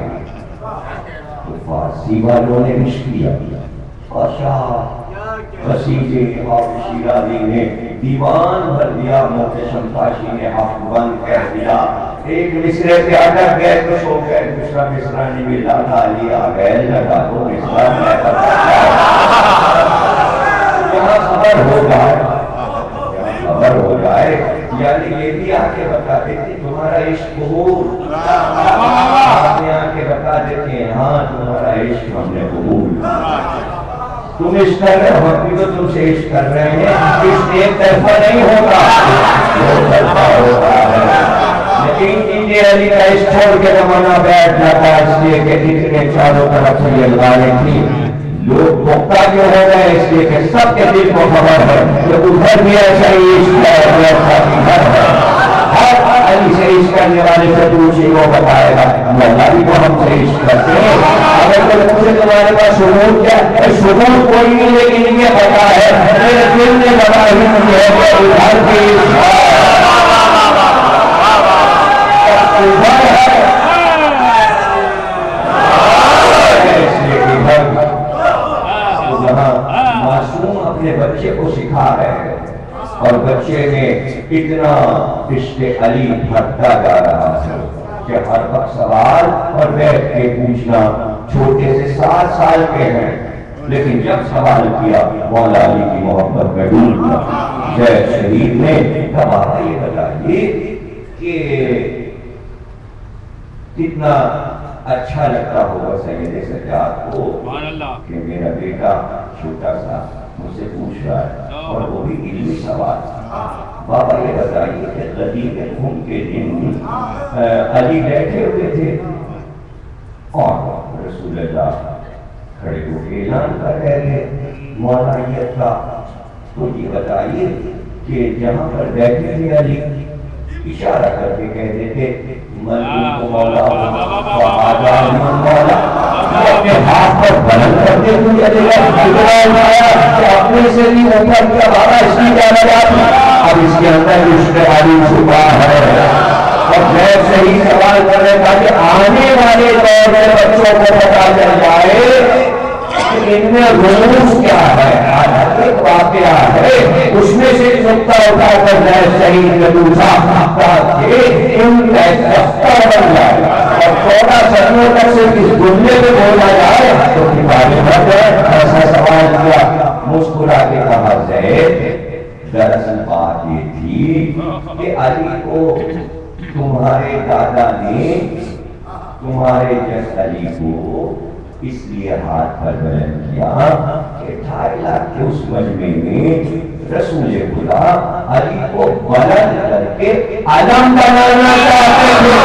تو فارسی والوں نے عشق کیا اور شاہ وسیجے حافظ شیرازی نے دیوان بھر دیا، محتشم فاشی نے حق بند کہہ دیا، ایک مصرے پہ اٹک گئے تو سو گئے، دوسرا مصرا نہیں ملا تھا لیا گئے لگا دو مصرا میں یہاں خبر ہو جائے، خبر ہو جائے، یعنی یہ بھی آ کے بتا دیتے تمہارا عشق قبول، آپ نے آ کے بتا دیتے ہاں تمہارا عشق ہم نے قبول، تم عشق کر رہے ہو، ہم بھی تو تم سے عشق کر رہے ہیں، عشق ایک طرفہ نہیں ہوتا، دو طرفہ ہوتا ہے، لیکن انجے علی کا عشق چھوڑ کے زمانہ بیٹھ جاتا ہے، اس لیے کہ جتنے چاروں طرف سے یہ لگانے تھی لوگ پختہ جو ہو گئے، اس لیے کہ سب کے دل کو خبر ہے کہ ادھر بھی ایسا ہی عشق ہے، ایسا ہی گھر ہے، ہر علی سے عشق کرنے والے سے دوسری کو بتائے گا اللہ بھی کو ہم سے عشق کرتے ہیں، اگر کوئی پوچھے تمہارے پاس شروع کیا ہے، شروع کوئی نہیں لیکن یہ پتا ہے میرے دل نے بتا ہی ہے کہ ادھر بھی عشق ہے، اس لیے ادھر معصوم اپنے بچے کو سکھا رہے ہیں اور بچے میں اتنا عشق علی بھرتا جا رہا ہے کہ ہر وقت سوال اور بیٹھ کے پوچھنا، چھوٹے سے 7 سال کے ہیں لیکن جب سوال کیا مولا علی کی محبت میں ڈوب گیا، جے شہید نے کہا یہ بتائیے کہ کتنا اچھا لگتا ہوگا سید سجاد کو کہ میرا بیٹا چھوٹا سا مجھ سے پوچھ رہا ہے اور وہ بھی علمی سوال، بابا یہ بتائیے کہ غدیر خون کے دن علی بیٹھے ہوئے تھے اور رسول اللہ کھڑے ہو کے اعلان کر رہے تھے مولائیت کا، تو یہ بتائیے کہ جہاں پر بیٹھے تھے علی اشارہ کر کے کہہ دیتے من کو مولا وآجا من مولا، اپنے ہاتھ پر بلند کرتے ہوئے اپنے سے بھی اوپر کیا بابا اس کی کیا بات، اب اس کے اندر عشق علی چھپا ہے، اور میں صحیح سوال کر رہا تھا کہ آنے والے دور میں بچوں کو پتا چل جائے ان میں روز کیا ہے، ایک واقعہ ہے اس میں سے نقطہ اٹھا کر جائے صحیح میں دوسرا تاکہ ان کا ایک دفتر بن جائے اور 14 صدیوں تک صرف اس جملے میں بولا جائے تو کتابیں بن جائے۔ ایسا سوال کیا، مسکرا کے کہا زید دراصل بات یہ تھی کہ علی کو تمہارے دادا نے تمہارے جس علی کو اس لیے ہاتھ پر بلند کیا کہ 2.5 لاکھ کے اس مجمع میں رسول خدا علی کو بلند کر کے علم بنانا چاہتے تھے،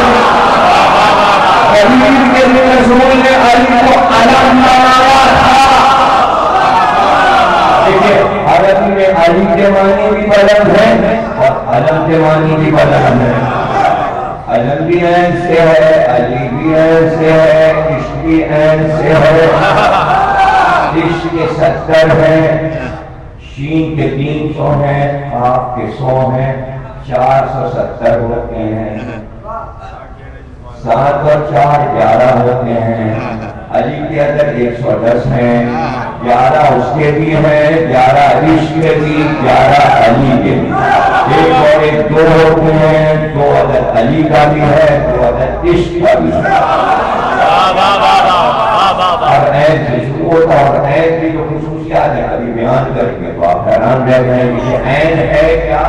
غدیر کے دن رسول نے علی کو علم بنایا تھا، دیکھیں عربی میں علی کے معنی بھی بلند ہے اور علم کے معنی بھی بلند ہے، علم بھی عین سے ہے، علی بھی عین سے ہے، عشق بھی عین سے ہے، عشق کے 70 ہیں، شین کے 300 ہیں، آپ کے 100 ہیں، 470 ہوتے ہیں، 7 اور 4 11 ہوتے ہیں، علی کے اندر 110 ہیں، 11 اس کے بھی ہیں، 11 عشق کے بھی، 11 علی کے بھی، ایک اور ایک 2 ہوتے ہیں، 2 عدد علی کا بھی ہے، 2 عدد عشق کا بھی ہے، اور عین سے شروع ہوتا اور عین کی جو خصوصیات ہیں کبھی بیان کریں گے تو آپ حیران رہ جائیں گے کہ عین ہے کیا،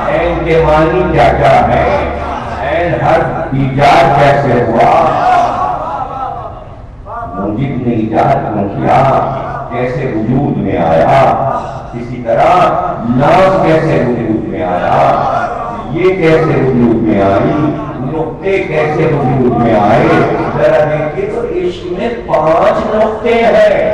عین کے معنی کیا کیا ہے، عین حرف ایجاد کیسے ہوا، موجب نے ایجاد کیوں کیا، کیسے وجود میں آیا، اسی طرح ناز کیسے وجود میں آیا، یہ کیسے وجود میں آئی، نقطے کیسے وجود میں آئے، ذرا دیکھیں تو عشق میں 5 نقطے ہیں،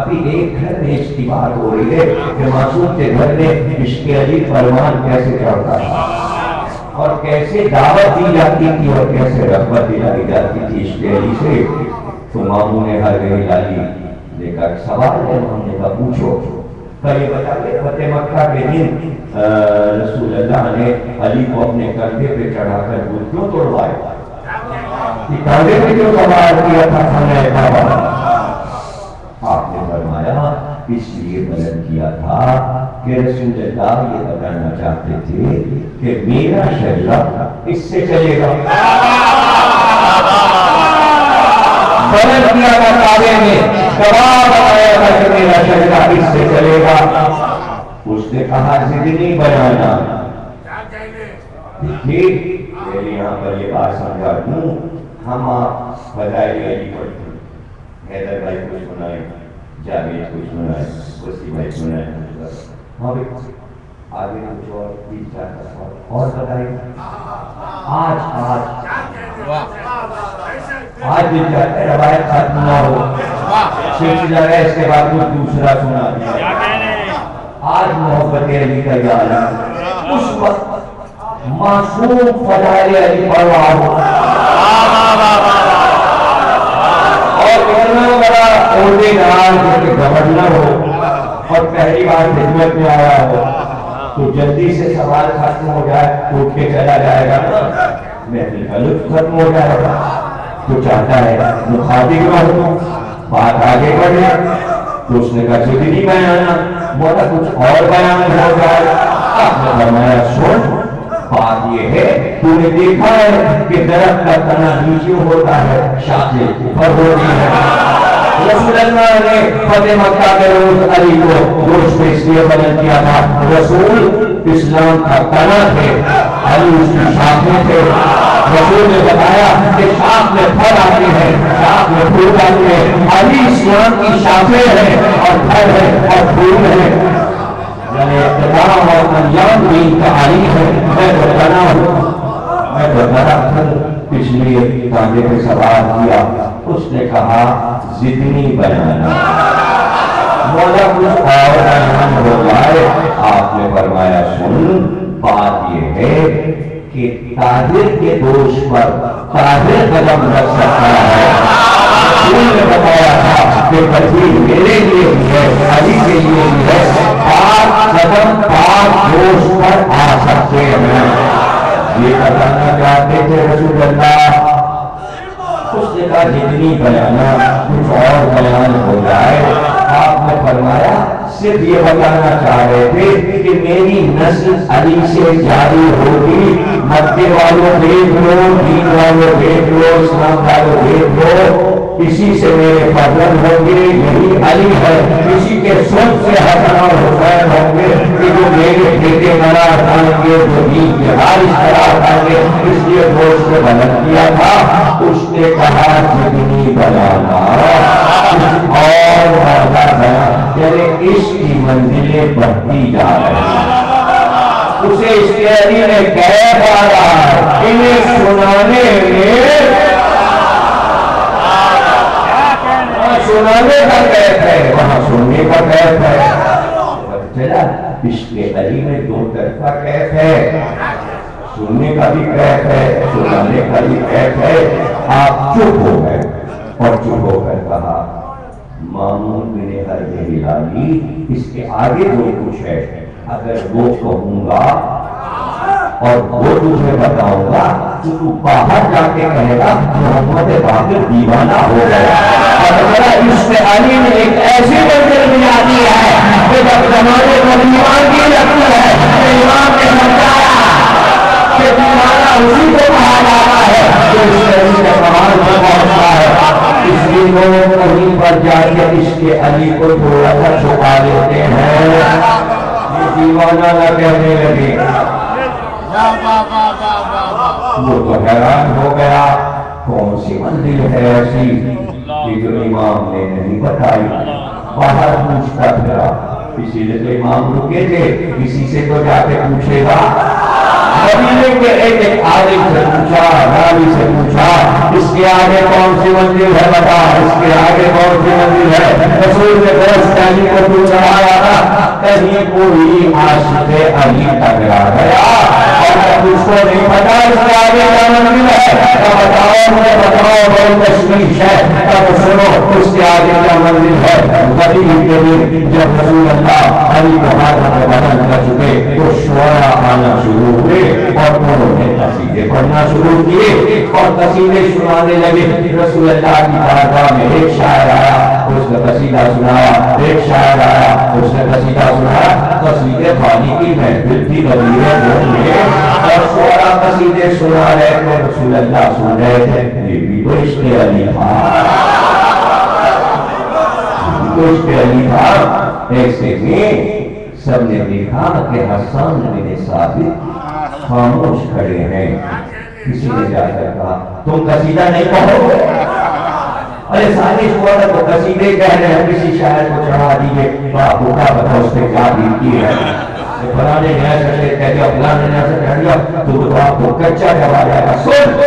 ابھی ایک گھر میں اجتماع ہو رہی ہے کہ معصوم کے گھر میں عشق علی فرمان کیسے چڑھتا تھا اور کیسے دعوت دی جاتی تھی اور کیسے رغبت دلائی جاتی تھی عشق علی سے. تو ماموں نے ہر گئی لالی دیکھا ایک سوال ہے, ہم نے کہا پوچھو. پر یہ بتائیے فتح مکہ کے دن رسول اللہ نے علی کو اپنے کندھے پہ چڑھا کر وہ کیوں توڑوائے؟ کندھے پہ کیوں سوار کیا تھا خانہ کعبہ؟ آپ نے فرمایا اس لیے بلند کیا تھا کہ رسول اللہ یہ بتانا چاہتے تھے کہ میرا شجرہ اس سے چلے گا. بلند کیا تھا کعبے میں, گواہ بتایا تھا کہ میرا شجرہ اس سے چلے گا. اس نے کہا ضد نہیں بنانا. دیکھیے میں یہاں پر یہ بات سمجھا دوں, ہم آپ فضائل علی پڑھتے ہیں, حیدر بھائی کو سنائیں, جاوید کو سنائیں, وسیع بھائی سنائیں, ہاں بھائی آگے کچھ اور 3-4 سوال اور بتائیں. آج بھی چاہتے ہیں روایت ختم نہ ہو, سلسلہ ہے اس کے بعد کچھ دوسرا سنا دیا. آج محبت علی کا یاد, اس وقت معصوم فضائل علی پڑھ رہا ہو اور اتنا بڑا عہدے دار جو کہ گورنر ہو اور پہلی بار خدمت میں آیا ہو تو جلدی سے سوال ختم ہو جائے تو اٹھ کے چلا جائے گا نا, محفل کا لطف ختم ہو جائے گا. تو چاہتا ہے مخاطب نہ ہو, بات آگے بڑھے. تو اس نے کہا ضد نہیں بیانا, بولا کچھ اور بیان ہو جائے. آپ نے فرمایا سن, بات یہ ہے تو نے دیکھا ہے کہ درخت کا تنا نیچے ہوتا ہے, شاخیں اوپر ہوتی ہے. رسول اللہ نے فتح مکہ کے روز علی کو گوشت پہ اس لیے بلند کیا تھا, رسول اسلام کا تنا تھے, علی اس کی شاخیں تھے. رسول نے بتایا کہ شاخ میں پھل آتے ہیں, شاخ میں پھول آتے ہیں, علی اسلام کی شاخیں ہیں اور پھل ہے اور پھول ہے. یعنی اقتدام اور انجام دین کا علی ہے. میں تو تنا ہوں, میں تو درخت ہوں, اس لیے کاندھے پہ سوار کیا. اس نے کہا ضد نہیں بنانا, مولا کچھ اور بیان ہو جائے. آپ نے فرمایا سن, بات یہ ہے کہ طاہر کے دوست پر طاہر قدم رکھ سکتا ہے. رسول نے بتایا تھا کہ تکلیف میرے لیے بھی ہے, علی کے لیے بھی ہے, پاک قدم پاک دوست پر آ سکتے ہیں. یہ بتانا چاہتے تھے رسول اللہ. اس نے کہا جتنی بیانا کچھ اور بیان ہو جائے. آپ نے فرمایا صرف یہ بتانا چاہ رہے تھے کہ میری نسل علی سے جاری ہوگی. مکے والوں دیکھ لو, دین والوں دیکھ لو, اسلام والوں دیکھ لو, اسی سے میرے فرزند ہوں گے. یہی علی ہے, اسی کے سن سے حسن اور حسین ہوں گے کہ جو میرے بیٹے بنا اٹھائیں گے, جو دین کے حارث بنا اٹھائیں گے. اس لیے دوست سے بلند کیا تھا. اس نے کہا جتنی بنانا اور بیان, یعنی اس کی منزلیں بڑھتی جا رہی ہیں. اسے اس کے علی نے کہہ پایا انہیں سنانے کا کیف ہے, وہاں سننے کا کیف ہے. چلا عشق علی میں دو طرفہ کیف ہے, سننے کا بھی کیف ہے, سنانے کا بھی کیف ہے. آپ چپ ہو گئے اور چپ ہو کر کہا مامون بن حرب ہلالی, اس کے آگے جو کچھ ہے اگر وہ کہوں گا اور وہ تجھے بتاؤں گا تو باہر جا کے کہے گا محمد باقر دیوانہ ہو گیا. اور اس سے علی نے ایک ایسی منزل ملا دی ہے کہ جب زمانے کو دیوان کی لگتی ہے تو امام نے سمجھایا کہ دیوانہ اسی کو کہا جاتا ہے جو اس علی کے کمال میں پہنچتا ہے. اس لیے لوگ کہیں پر جا کے اس کے علی کو تھوڑا سا چھپا لیتے ہیں, یہ دیوانہ نہ کہنے لگے. وہ تو حیران ہو گیا, کون سی منزل ہے ایسی کہ جو امام نے نہیں بتائی. باہر پوچھتا پھرا, اسی لیے تو امام رکے تھے, کسی سے تو جا کے پوچھے گا. مدینے کے ایک عالم سے پوچھا، راوی سے پوچھا، اس کے آگے کون سی منزل ہے بتا، اس کے آگے کون سی منزل ہے؟ رسول نے گوشت علی کو کیوں چڑھایا تھا؟ کہیں کوئی عاشق علی ٹکرا گیا اور جب اس کو نہیں پتا اس کے آگے کیا منزل ہے، تو بتاؤ مجھے، بتاؤ، بہت تشویش ہے، تب سنو اس کے آگے کیا منزل ہے۔ غریب کے دن جب رسول اللہ علی کو ہاتھ میں بدل کر چکے تو شعرا آنا شروع ہوئے اور انہوں نے قصیدے پڑھنا شروع کیے اور قصیدے سنانے لگے۔ رسول اللہ کی بارگاہ میں ایک شاعر آیا، اس نے قصیدہ سنایا، ایک شاعر آیا، اس نے قصیدہ سنایا، قصیدے خانی کی محفل تھی نبی میں اور شعرا قصیدے سنا رہے تو رسول اللہ سن رہے تھے، یہ بھی تو عشق علی تھا، یہ بھی تو عشق علی تھا۔ ایسے میں سب نے دیکھا کہ حسان بن ثابت خاموش کھڑے ہیں۔ کسی نے جا کر کہا تم قصیدہ نہیں پڑھو گے؟ ارے ساری شعرا تو قصیدے کہہ رہے ہیں، کسی شاعر کو چڑھا دیجئے، باپ کا بتا اس نے کیا بیتی ہے، فلانے نے ایسا کہہ دیا، فلانے نے ایسا کہہ دیا، تو آپ کو کچا جواب آئے گا، سن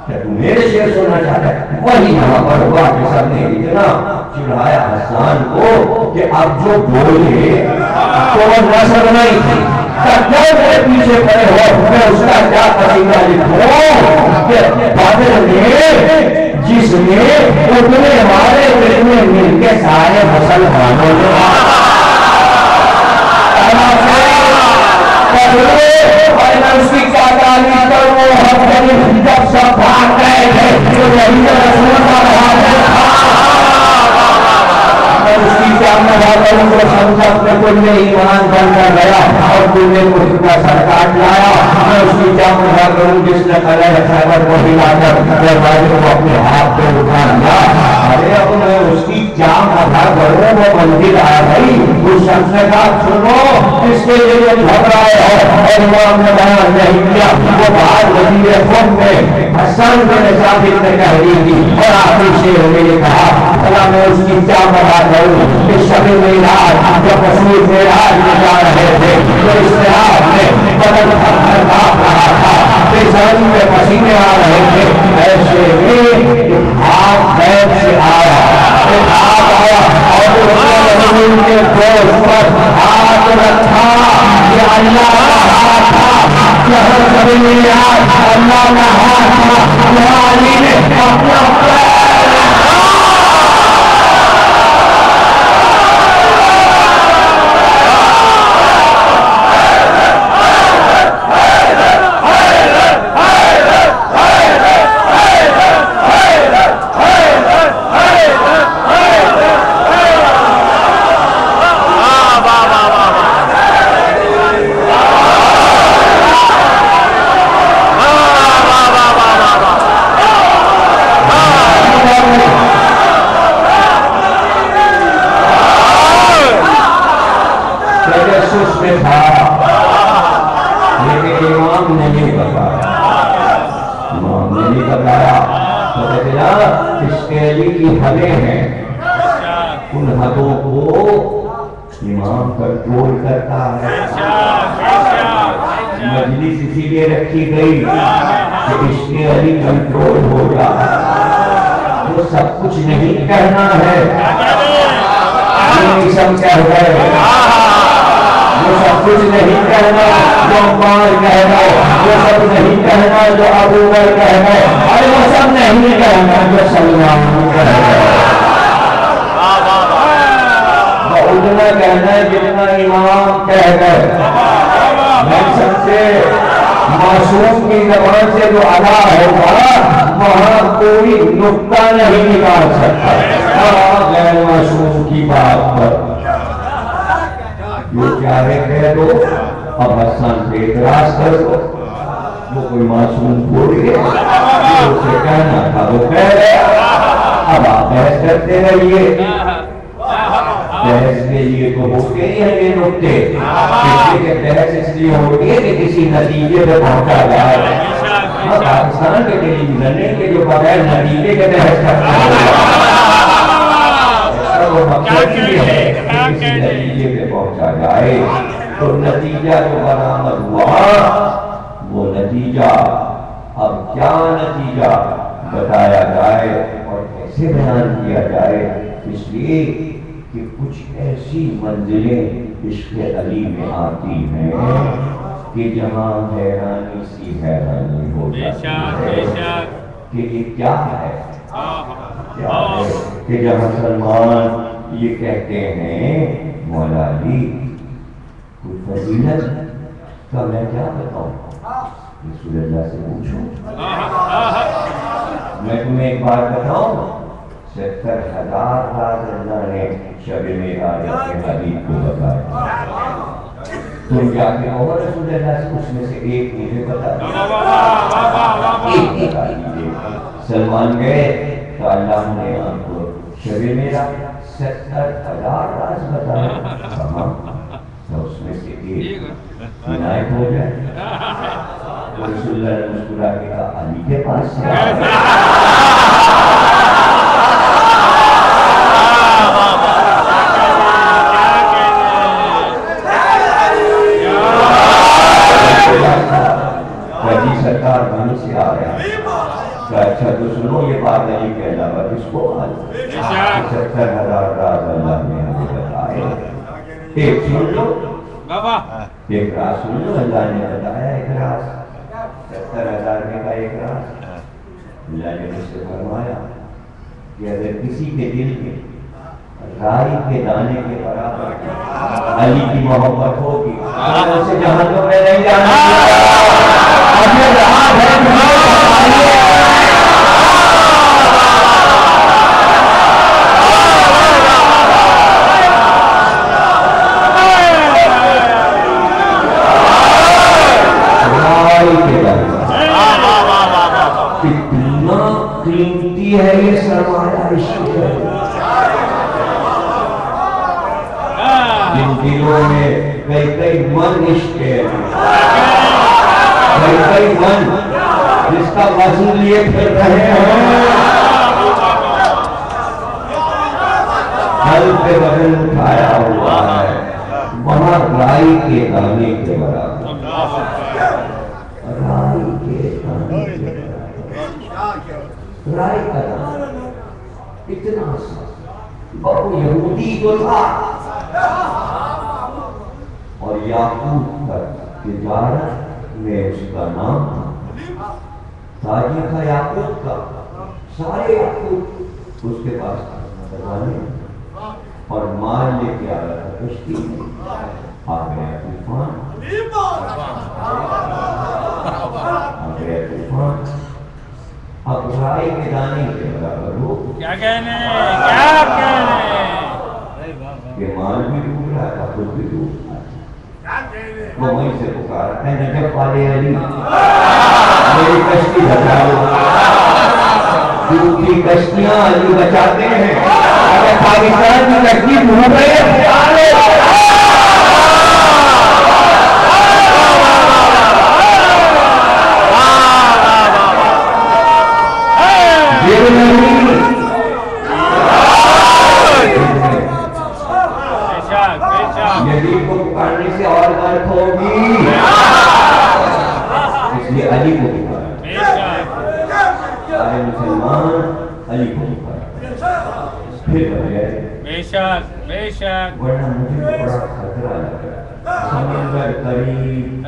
کیا تو میرے شعر سننا چاہتا ہے؟ وہی یہاں پر ہوا کہ سب نے اتنا چڑھایا حسان کو کہ اب جو بولے تو وہ نظر نہیں تھی، کیا میرے پیچھے پڑے ہو، میں اس کا کیا قصیدہ لکھوں کہ بادل نے جس نے اتنے ہمارے دل میں مل کے سارے مسلمانوں نے اور میں اس کی کیا تعلیم کروں، ہم جب سب بھاگ گئے تھے تو یہی رسول کا بہادر تھا، میں اس کی کیا بہادر ہوں جو سمجھا اپنے کل میں ایمان بن کر گیا اور کل میں کچھ کا سر کاٹ لایا، میں اس کی کیا بہادر ہوں جس نے قلعہ خیبر کو ہلا کر دروازے کو اپنے ہاتھ پہ اٹھا لیا۔ ارے اب میں اس کی کیا بہادر ہوں، وہ منزل آ گئی، اس شخص نے کہا سنو اس کے لیے گھبرائے ہو اور امام نے بیان نہیں کیا، وہ بات وزیر خود میں حسن بن ثابت نے کہہ دی تھی اور آخری شعر میں نے کہا بھلا میں اس کی کیا بہادر ہوں کہ شب معراج جب رسول معراج میں جا رہے تھے تو استراحت میں بدن پتھر کاپ رہا تھا، پیشانی میں پسینے آ رہے تھے، ایسے میں ایک ہاتھ غیب سے آیا، ایک ہاتھ آیا اور رسول کے دوست پر ہاتھ رکھا، یہ اللہ کا ہاتھ تھا، یہاں شب معراج اللہ کا ہاتھ تھا، یہاں علی نے اپنا پیر مجلس اسی لیے رکھی گئی کہ عشق علی کنٹرول ہوگا، وہ سب کچھ نہیں کہنا ہے، یہ سب کہہ گئے، وہ سب کچھ نہیں کہنا جو عمر کہہ گئے، وہ سب نہیں کہنا جو ابو بکر کہہ گئے، اور وہ سب نہیں کہنا جو سلمان کہہ گئے، وہ اتنا کہنا ہے جتنا امام کہہ گئے۔ میں سب سے معصوم کی زبان سے جو ادا ہوگا وہاں کوئی نقطہ نہیں نکال سکتا، غیر معصوم کی بات پر جو چاہے کہہ دو، اب حسن پہ اعتراض کر دو، وہ کوئی معصوم بھول گیا، جو اسے کہنا تھا وہ کہہ گیا، اب آپ بحث کرتے رہیے، بحث کے لیے تو ہوتے ہی ہیں یہ نکتے، اس لیے کہ بحث اس لیے ہوتی ہے کہ کسی نتیجے پہ پہنچا جائے۔ پاکستان کے ٹیلی ویژن کے جو بغیر نتیجے کے بحث کرتا ہے وہ مقصد یہ ہے کہ کسی نتیجے پہ پہنچا جائے۔ تو نتیجہ جو برآمد ہوا وہ نتیجہ اب کیا نتیجہ بتایا جائے اور کیسے بیان کیا جائے، اس لیے کہ کچھ ایسی منزلیں عشق علی میں آتی ہیں کہ جہاں حیرانی سی حیرانی ہو جاتی ہے کہ یہ کیا ہے، کہ جہاں سلمان یہ کہتے ہیں مولا علی کوئی فضیلت کا میں کیا بتاؤں، رسول اللہ سے پوچھوں، میں تمہیں ایک بات بتاؤں، 70,000 راز اللہ نے شب معراج کے حبیب کو بتایا، تم جا کے کہو رسول اللہ سے اس میں سے ایک مجھے بتا ایک بتا دیجیے۔ سلمان گئے تو اللہ نے ہم کو شب معراج 70,000 راز بتایا، تو اس میں سے ایک عنایت ہو جائے۔ رسول اللہ نے مسکرا کے کہا علی کے پاس سے جی سرکار بن سے آ رہا ہے، اچھا تو سنو یہ بات علی کے علاوہ کس کو معلوم، 70,000 راز اللہ نے ہمیں بتائے، ایک سن لو ایک راز سن لو، اللہ نے بتایا ایک راز، 70,000 میں کا ایک راز، اللہ نے مجھ سے فرمایا کہ اگر کسی کے دل میں رائی کے دانے کے برابر علی کی محبت ہوگی اسے جہنم میں نہیں جانا رائی کے دانے اتنا قیمتی ہے یہ سرمایہ عشق ہے، جن دلوں میں کئی من عشق ہے، کئی من جس کا وزن لیے پھر رہے ہیں، دل پہ وزن اٹھایا ہوا ہے، وہاں رائی کے دانے کے برابر، رائی کے دانے کے برابر، رائی کا دانا اتنا سا وہ یہودی کو تھا اور یعقوب پر تجارت میں اس کا نام تھا، تاجر تھا یعقوب کا، سارے یعقوب اس کے پاس خزانے اور مال لے کے آ رہا تھا، کشتی میں آ گیا طوفان، آ گیا طوفان، اب رائی کے دانے کے برابر ہو کیا کہنے کہ مال بھی ڈوب رہا تھا، خود بھی ڈوب رہا تھا، وہ وہیں سے پکارا اے نجف والے علی میری کشتی بچاؤ، ڈوبتی کشتیاں علی بچاتے ہیں، اگر پاکستان کی کشتی ڈوب رہی ہے یزید کو پکارنے سے اور غلط ہوگی، اس لیے علی کو پکارا، سارے مسلمان علی کو پکارا، پھر بغیر بے شک ورنہ مجھے بڑا خطرہ لگا، سمندر قریب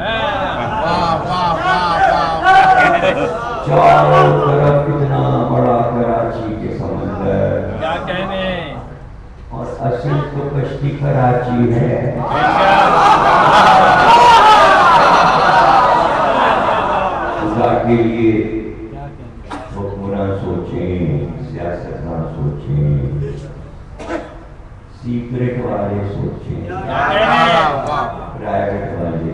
چاروں طرف اتنا بڑا کراچی کے سمندر، کیا کہنے اور اصل تو کشتی کراچی ہے، خدا کے لیے حکمراں سوچیں، سیاست نہ سوچیں، سیکرٹ والے سوچیں، پرائیویٹ والے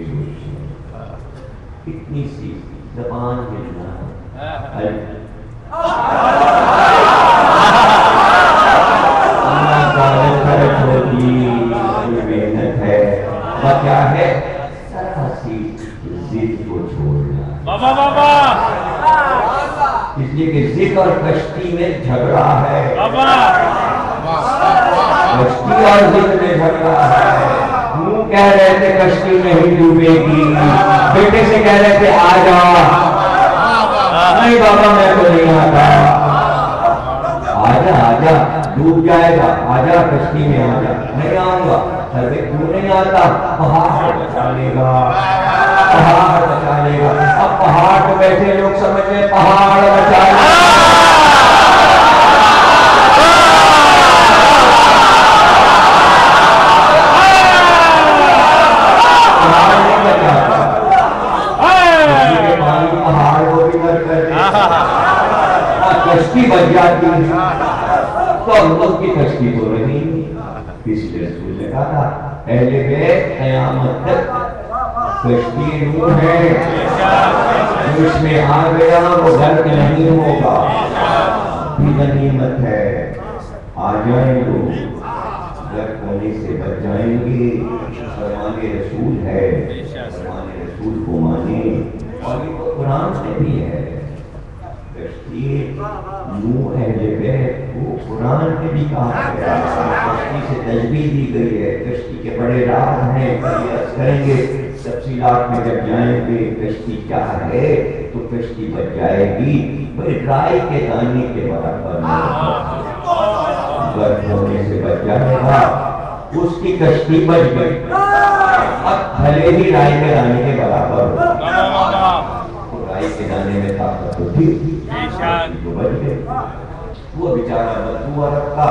سوچیں، اتنی سی زبان ملنا خرچ ہوتی محنت ہے، وہ کیا ہے ذرا سی ضد کو چھوڑنا، اس لیے کہ ضد اور کشتی میں جھگڑا ہے، کشتی اور ذکر میں جھگڑا ہے. منہ کہہ رہے تھے کشتی نہیں ڈوبے گی, بیٹے سے کہہ رہے تھے آ جا, نہیں بابا میں تو نہیں آتا, آجا آجا ڈوب جائے گا, آجا کشتی میں آجا, نہیں آؤں گا. ارے کیوں نہیں آتا, پہاڑ بچا لے گا, پہاڑ بچا لے گا. اب پہاڑ پہ بیٹھے لوگ سمجھ میں پہاڑ بچا لے گا. کشتی بچ جاتی ہے تو اللہ کی کشتی تو نہیں. اس لیے رسول نے کہا تھا اہل بیت قیامت تک کشتی نور ہے, جو اس میں آ گیا وہ غرق نہیں ہوگا, بھی غنیمت ہے. آ جائیں لوگ غرق ہونے سے بچ جائیں گے. فرمان رسول ہے, فرمان رسول کو مانے. اور یہ تو قرآن سے بھی ہے. کشتی نوح اہل بیت کو قرآن میں بھی کہا گیا, کشتی سے تجویز دی گئی ہے. کشتی کے بڑے راز ہیں, کریں گے تفصیلات میں جب جائیں گے. کشتی کیا ہے تو کشتی بچ جائے گی, رائے کے دانے کے برابر غرق ہونے سے بچ جائے گا. اس کی کشتی بچ گئی, اب بھلے ہی رائے کے دانے کے برابر رائے کے دانے میں طاقت تو تھی, جو بچ گئے. وہ بیچارہ بدبو عرب کا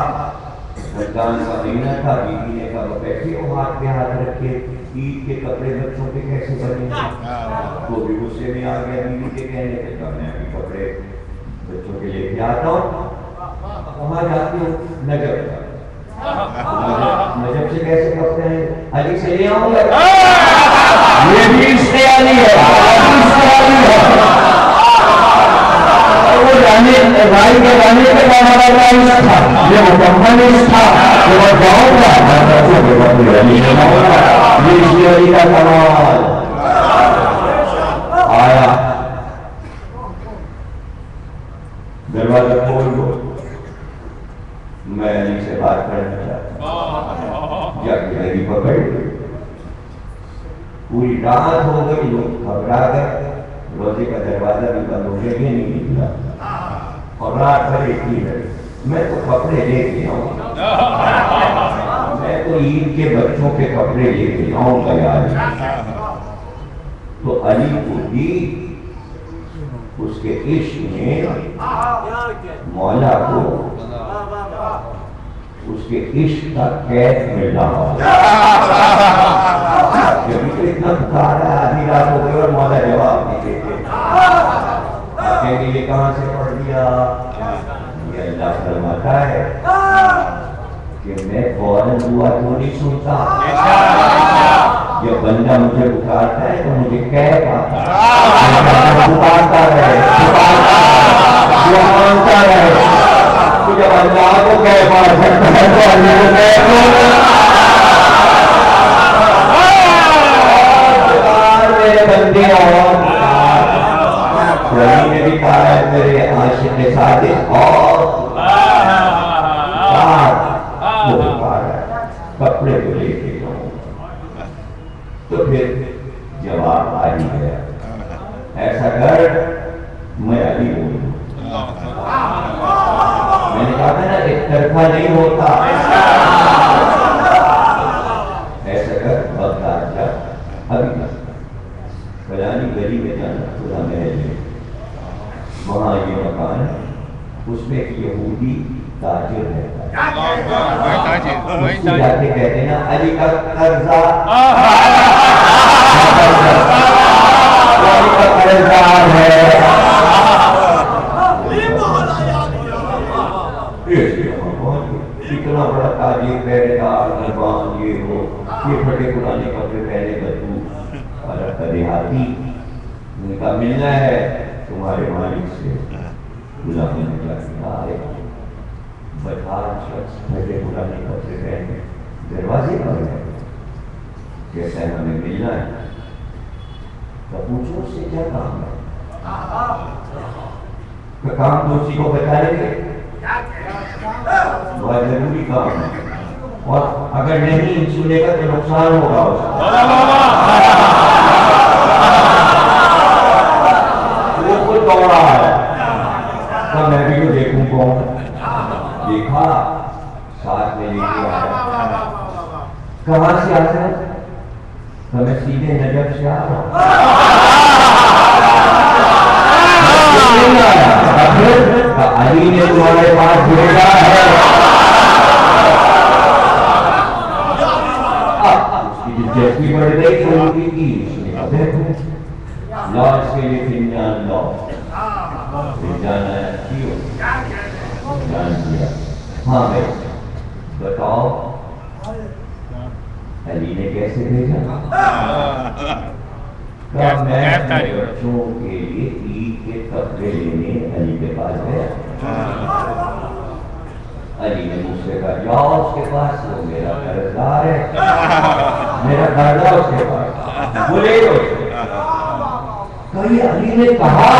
رمضان کا مہینہ تھا, بیوی نے کہا وہ بیٹھے ہو ہاتھ پہ ہاتھ رکھے, عید کے کپڑے بچوں کے کیسے بنے گے. وہ بھی غصے میں آ گیا بیوی کے کہنے پہ, کہا میں ابھی کپڑے بچوں کے لے کے آتا ہوں. وہاں جاتی ہوں نجب, نجب سے کیسے کپڑے ہیں, علی سے لے آؤں گا. یہ بھی اس سے علی ہے, رائی کے گانے کے بعد ہمارا عشق تھا, یہ مکمل عشق تھا. جو گاؤں کا یہ اسی علی کا کمال آیا. دروازہ کھول دو, میں علی سے بات کرنا چاہتا ہوں. جا کے علی پکڑ, پوری رات ہو گئی, لوگ گھبرا گئے. روزے کا دروازہ بھی بند ہو گیا, یہ نہیں نکلا. اور رات بھر اتنی رہی, میں تو کپڑے لے کے آؤں, میں تو عید کے بچوں کے کپڑے لے کے آؤں گا یار. تو علی کو بھی اس کے عشق میں مولا کو اس کے عشق کا قید مل رہا. جب تو اتنا پکارا ہے, آدھی رات ہو گئی اور مولا جواب نہیں دیتے. کہیں گے یہ کہاں سے پڑھ دیا. یہ اللہ فرماتا ہے کہ میں فوراً دعا کیوں نہیں سنتا. جب بندہ مجھے پکارتا ہے تو مجھے کہہ پاتا ہے, پکارتا رہے, دعا مانگتا رہے. تو جب اللہ کو کہہ پا سکتا ہے تو اللہ کو کہہ دو. میرے بندے اور نے بھی کہا ہے میرے عاشق صادق اور کپڑے کو لے کے جاؤں. تو پھر جواب آ ہی گیا, ایسا کر میں علی بولوں. میں نے کہا تھا نا ایک طرفہ نہیں ہوتا. ایسا کر بغداد جا, ابھی فلانی گلی میں جانا, خدا محل میں, وہاں یہ مکان ہے, اس میں ایک یہودی تاجر رہتا ہے. اس کو جا کے کہتے ہیں نا علی کا قرضہ, علی کا قرضدار ہے. اتنا بڑا تاجر, پہرے دار, مہمان, یہ ہو, یہ پھٹے پرانے کپڑے پہنے بدبو اور دیہاتی. ان کا ملنا ہے تمہارے مالک سے. غلام نے کہا بدحال شخص پھٹے پرانے کپڑے پہنے دروازے پر ہے, کیسا ہے ہمیں ملنا ہے. تو پوچھو اس سے کیا کام ہے. کام تو اسی کو بتائیں گے, بہت ضروری کام ہے. اور اگر نہیں سنے گا تو نقصان ہوگا اس وہ خود دوڑ رہا ہے تو میں بھی تو دیکھوں کون دیکھا ساتھ میں لے کے آیا کہاں سے آتا ہے تو میں سیدھے نجف سے آ رہا ہوں علی نے تمہارے پاس بھیجا ہے اس کی دلچسپی بڑھ گئی کہ ان کی لا اس کے لیے فنجان لا فنجان آیا کیوں جان دیا ہاں بھائی بتاؤ علی نے کیسے بھیجا میں بچوں کے لیے عید کے کپڑے لینے علی کے پاس گیا علی نے مجھ سے کہا جاؤ اس کے پاس وہ میرا قرضدار ہے میرا قرضہ اس کے پاس وہ لے لو کبھی علی نے کہا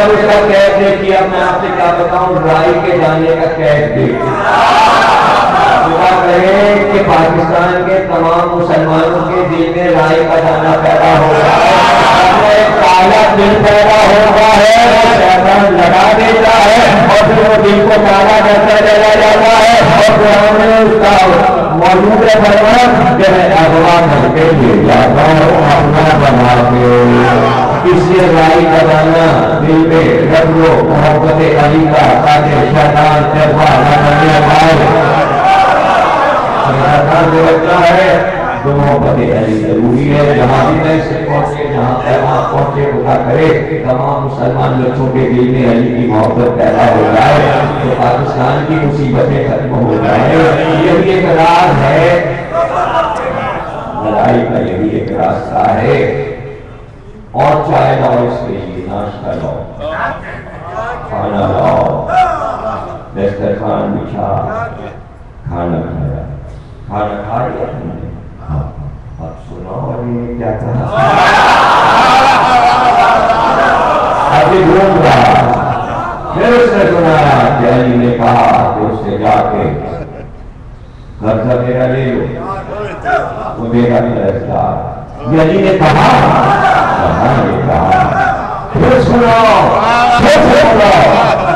اس کا قید دے کیا میں آپ سے کیا بتاؤں رائی کے جانے کا قید دے خدا کہے کہ پاکستان کے تمام مسلمانوں کے دل میں رائی کا جانا پیدا ہوگا ایک کالا دل پیدا ہوگا ہے وہ شیطان لگا دیتا ہے اور پھر وہ دل کو کالا کرتا چلا جاتا ہے اور پھر ہم نے اس کا موجود ہے فرمان کہ میں اغوا کر کے لے جاتا ہوں اپنا بنا کے اس لیے رائی کا جانا دل میں رکھ لو محبت علی کا تاکہ شیطان تیفا نہ کرنے پائے شیطان جو بچہ ہے تو محبت علی ضروری ہے جہاں بھی میں سے پہنچے جہاں پیغام پہنچے خدا کرے تمام مسلمان بچوں کے دل میں علی کی محبت پیدا ہو جائے تو پاکستان کی مصیبتیں ختم ہو جائیں یہی ایک راز ہے لڑائی کا یہی ایک راستہ ہے اور چائے لاؤ اس کے لیے ناشتہ لاؤ کھانا لاؤ دسترخوان بچھا کھانا کھایا کھانا کھا لیا تم نے اب سناؤ ابھی کیا کہا ابھی ڈھونڈ رہا پھر اس نے سنایا کہ علی نے کہا کہ اس سے جا کے قرضہ میرا لے لو وہ میرا قرضدار یہ علی نے کہا پھر سناؤ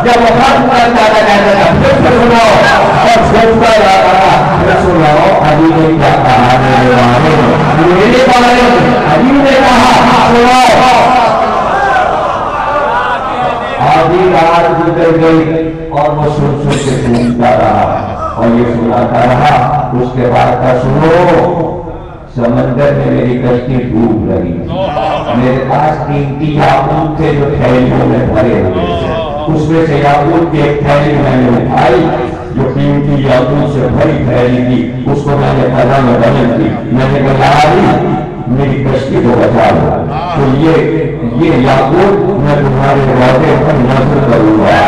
جب وفات کا اندازہ کہتا تھا پھر سناؤ اور سوچتا جا رہا پھر سناؤ علی نے کیا کہا میرے بارے علی نے کہا سناؤ آدھی رات گزر گئی اور وہ سن کے سنتا رہا اور یہ سناتا رہا اس کے بعد کا سنو سمندر میں میری کشتی ڈوب رہی میرے پاس قیمتی یاقوت تھے جو تھیلیوں میں بھرے ہوئے تھے اس میں سے یاقوت کی ایک تھیلی میں نے اٹھائی جو قیمتی یاقوت سے بھری تھیلی تھی اس کو میں نے قضا میں بدل دی میں نے کہا میری کشتی کو بچا لو تو یہ یاقوت میں تمہارے وعدے پر نظر کروں گا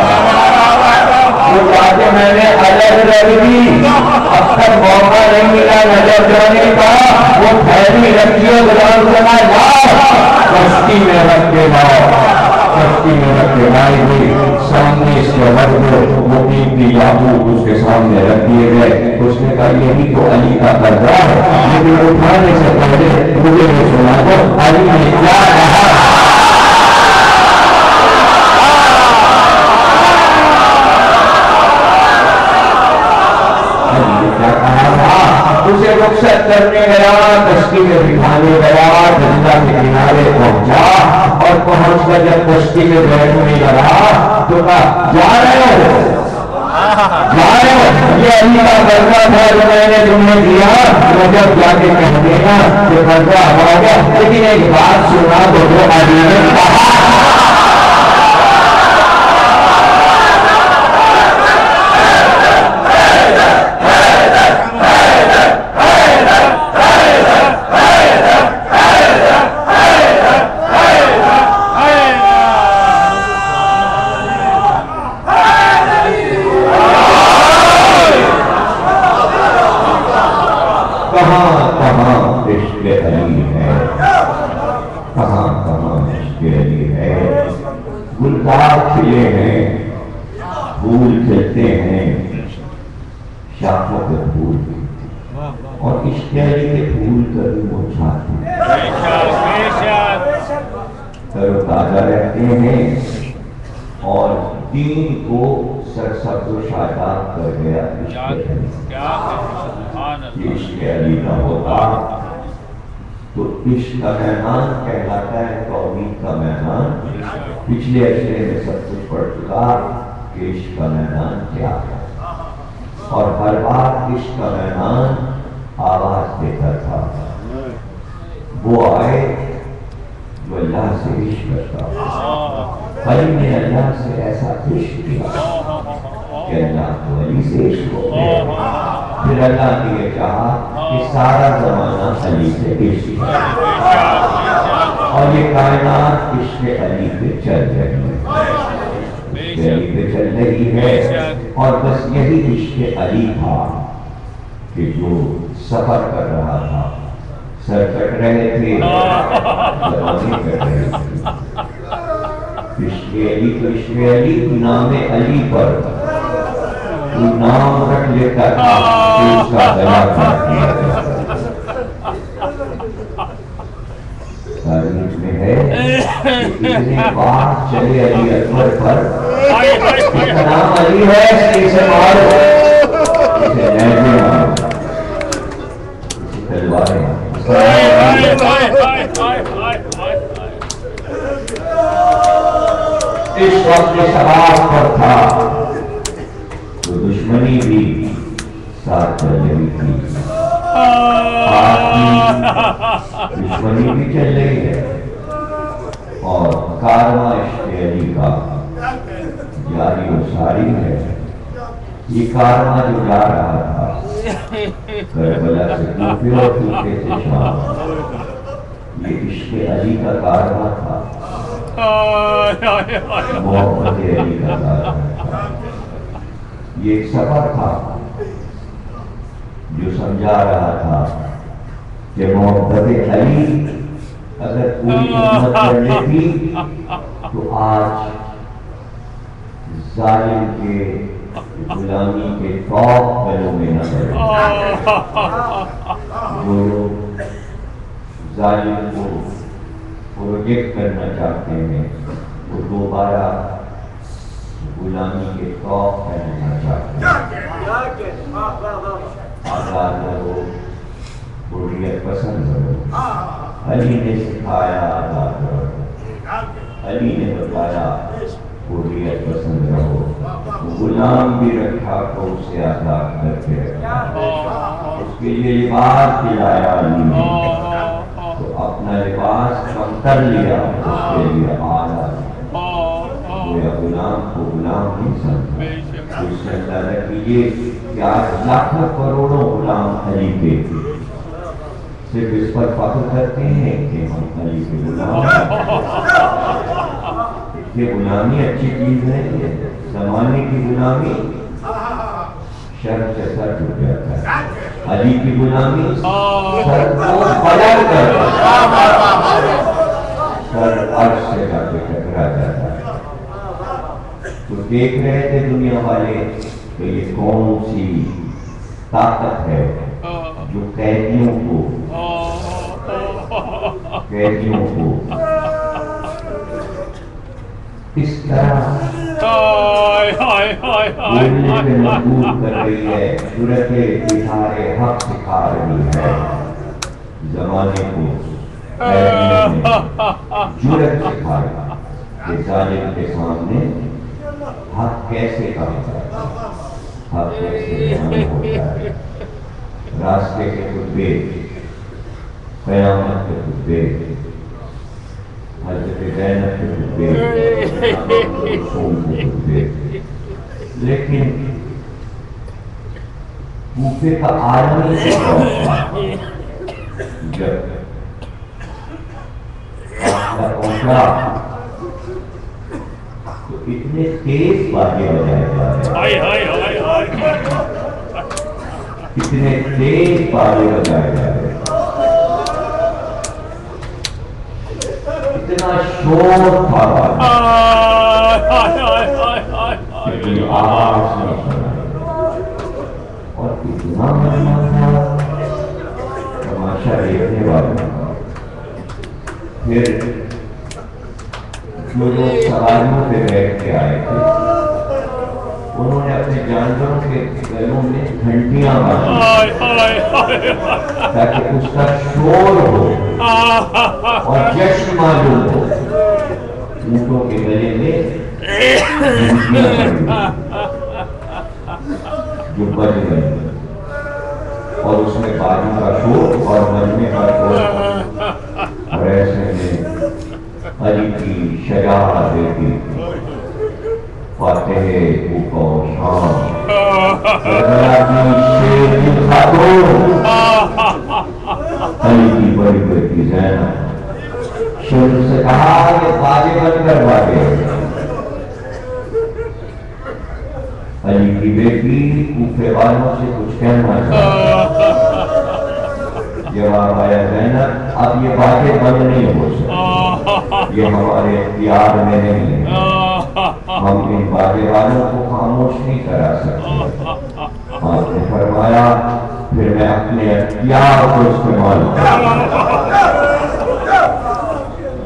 وہ باتیں میں نے الگ رکھ دی اب تک موقع نہیں ملا نظر جانے کا وہ تھیلی رکھیے غلام سنا لاؤ کشتی میں رکھ کے لاؤ کشتی میں رکھ کے لائی گئی سامنے اس کے رکھ دو وہ قیمتی یاقوت اس کے سامنے رکھ دیے گئے اس نے کہا یہی تو علی کا قرضہ ہے لیکن اٹھانے سے پہلے مجھے یہ سنا دو علی نے کیا کہا اسے رخصت کرنے گیا کشتی میں بٹھانے گیا دریا کے کنارے پہنچا اور پہنچ کر جب کشتی میں بیٹھنے لگا تو کہا جا رہے ہو یہ علی کا قرضہ تھا جو میں نے تمہیں دیا جب جا کے کہہ دینا کہ قرضہ ہو گیا لیکن ایک بات سنا تو جو علی نے کہا کہاں عشق علی ہے کھلے ہیں پھول کھلتے ہیں شاخوں کے پھول اور عشق علی کے پھول کبھی مرجھاتے تر و تازہ رہتے ہیں اور دین کو سرسبز و شاداب کر گیا عشق علی نہ ہوتا تو عشق کا میدان کہلاتا ہے توحید کا میدان. پچھلے اشرے میں سب کچھ پڑھ چکا کہ عشق کا میدان کیا ہے اور ہر بار عشق کا میدان آواز دیتا تھا وہ آئے جو اللہ سے عشق کرتا. علی نے اللہ سے ایسا عشق کیا کہ اللہ کو علی سے عشق ہو گیا. پھر اللہ نے یہ کہا کہ سارا زمانہ علی سے عشق ہے اور یہ کائنات عشق علی پہ چل رہی ہے. علی پہ چل رہی ہے اور بس یہی عشق علی تھا کہ جو سفر کر رہا تھا. سر کٹ رہے تھے زبانیں کٹ رہے تھے. عشق علی تو عشق علی نام علی پر تو نام رکھ لیتا تھا کہ اس کا گلا کاٹ دیا گیا. تاریخ میں ہے کہ اتنے بار چلے علی اکبر پر اس کا نام علی ہے اسے مارو اسے نیزے مارو اسے تلواریں مارو. اس وقت شباب پر تھا تو دشمنی بھی ساتھ چل رہی تھی. دشمنی بھی چل رہی ہے اور کارواں عشق علی کا جاری و ساری ہے. یہ کارواں جو جا رہا تھا کربلا سے کوفے اور کوفے سے شام یہ عشق علی کا کارواں تھا. محبت علی کا کارواں تھا. یہ ایک سفر تھا جو سمجھا رہا تھا کہ محبت علی اگر پوری خدمت کر لیتی تو آج ظالم کے غلامی کے خوف گلوں میں نہ پڑے. جو لوگ ظالم کو پروجیکٹ کرنا چاہتے ہیں وہ دوبارہ غلامی کے خوف پہننا چاہتے ہیں. آزاد رہو حریت پسند رہو. علی نے سکھایا آزاد رہو. علی نے بتایا حریت پسند رہو. غلام بھی رکھا تو اسے آزاد کر کے رکھا. اس کے لیے لباس دلایا علی نے تو اپنا لباس کمتر لیا اس کے لیے آزاد. غلام کو غلام نہیں سمجھا. اس سے اندازہ کیجیے کہ آج لاکھوں کروڑوں غلام علی کے صرف اس پر فخر کرتے ہیں کہ ہم علی کے غلام ہیں. یہ غلامی اچھی چیز ہے. زمانے کی غلامی شرم سے سر ٹوٹ جاتا ہے. علی کی غلامی سر کو بلند کر سر عرش سے جا کے ٹکرا جاتا ہے. تو دیکھ رہے تھے دنیا والے کہ یہ کون سی طاقت ہے جو قیدیوں کو اس طرح بولنے پہ مجبور کر رہی ہے. صورت اظہار حق سکھا رہی ہے زمانے کو. جرأت سکھا رہی ہے کہ ظالم کے سامنے حق کیسے کرتا ہے, حق کیسے بیان ہوتا ہے. راستے کے خطبے, قیامت کے خطبے, حضرت زینب کے خطبے, رسول کے خطبے. لیکن کوفے کا عالمی جب پہنچا تو اتنے تیز باجے بجائے جا رہے, اتنے تیز باجے بجائے جا رہے, اتنے اتنا شور تھا اتنی آواز نہ سنا اور اتنا مہنگا تھا تماشا دیکھنے والا. پھر جو لوگ سواریوں پہ بیٹھ کے آئے تھے انہوں نے اپنے جانوروں کے گلوں میں گھنٹیاں باندھی تاکہ اس کا شور ہو اور جشن معلوم ہو. اونٹوں کے گلے میں گھنٹیاں جو بج گئی اور اس میں بازی کا شور اور بجنے کا شور. اور ایسے میں علی کی شجاعت دیکھی فاتح کو شام کربلا کی شیر کی خاتون علی کی بڑی بیٹی زینب شیر سے کہا کہ باجے بن کر باجے. علی کی بیٹی کوفے والوں سے کچھ کہنا چاہتا. جواب آیا زینب اب یہ باجے بند نہیں ہو سکتے, یہ ہمارے اختیار میں نہیں ہے, ہم ان باجے والوں کو خاموش نہیں کرا سکتے. آپ نے فرمایا پھر میں اپنے اختیار کو استعمال کروں.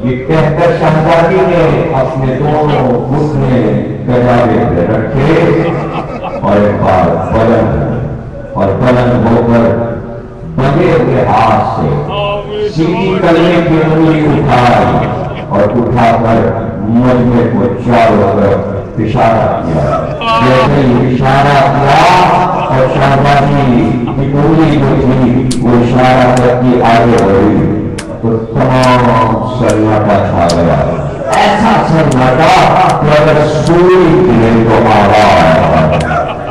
یہ کہہ کر شہزادی نے اپنے دونوں گھٹنے گجاوے پہ رکھے اور ایک بار بلند ہو کر بندے ہوئے ہاتھ سے سیدھی کرنے کی انگلی اٹھائی اور اٹھا کر مجمع کو چاروں طرف اشارہ کیا. جیسے ہی اشارہ کیا اور شہزادی کی انگلی جو تھی وہ اشارہ کرتی آگے بڑھی تو تمام سناٹا چھا گیا. ایسا سناٹا کہ اگر سوئی گرے تو آواز.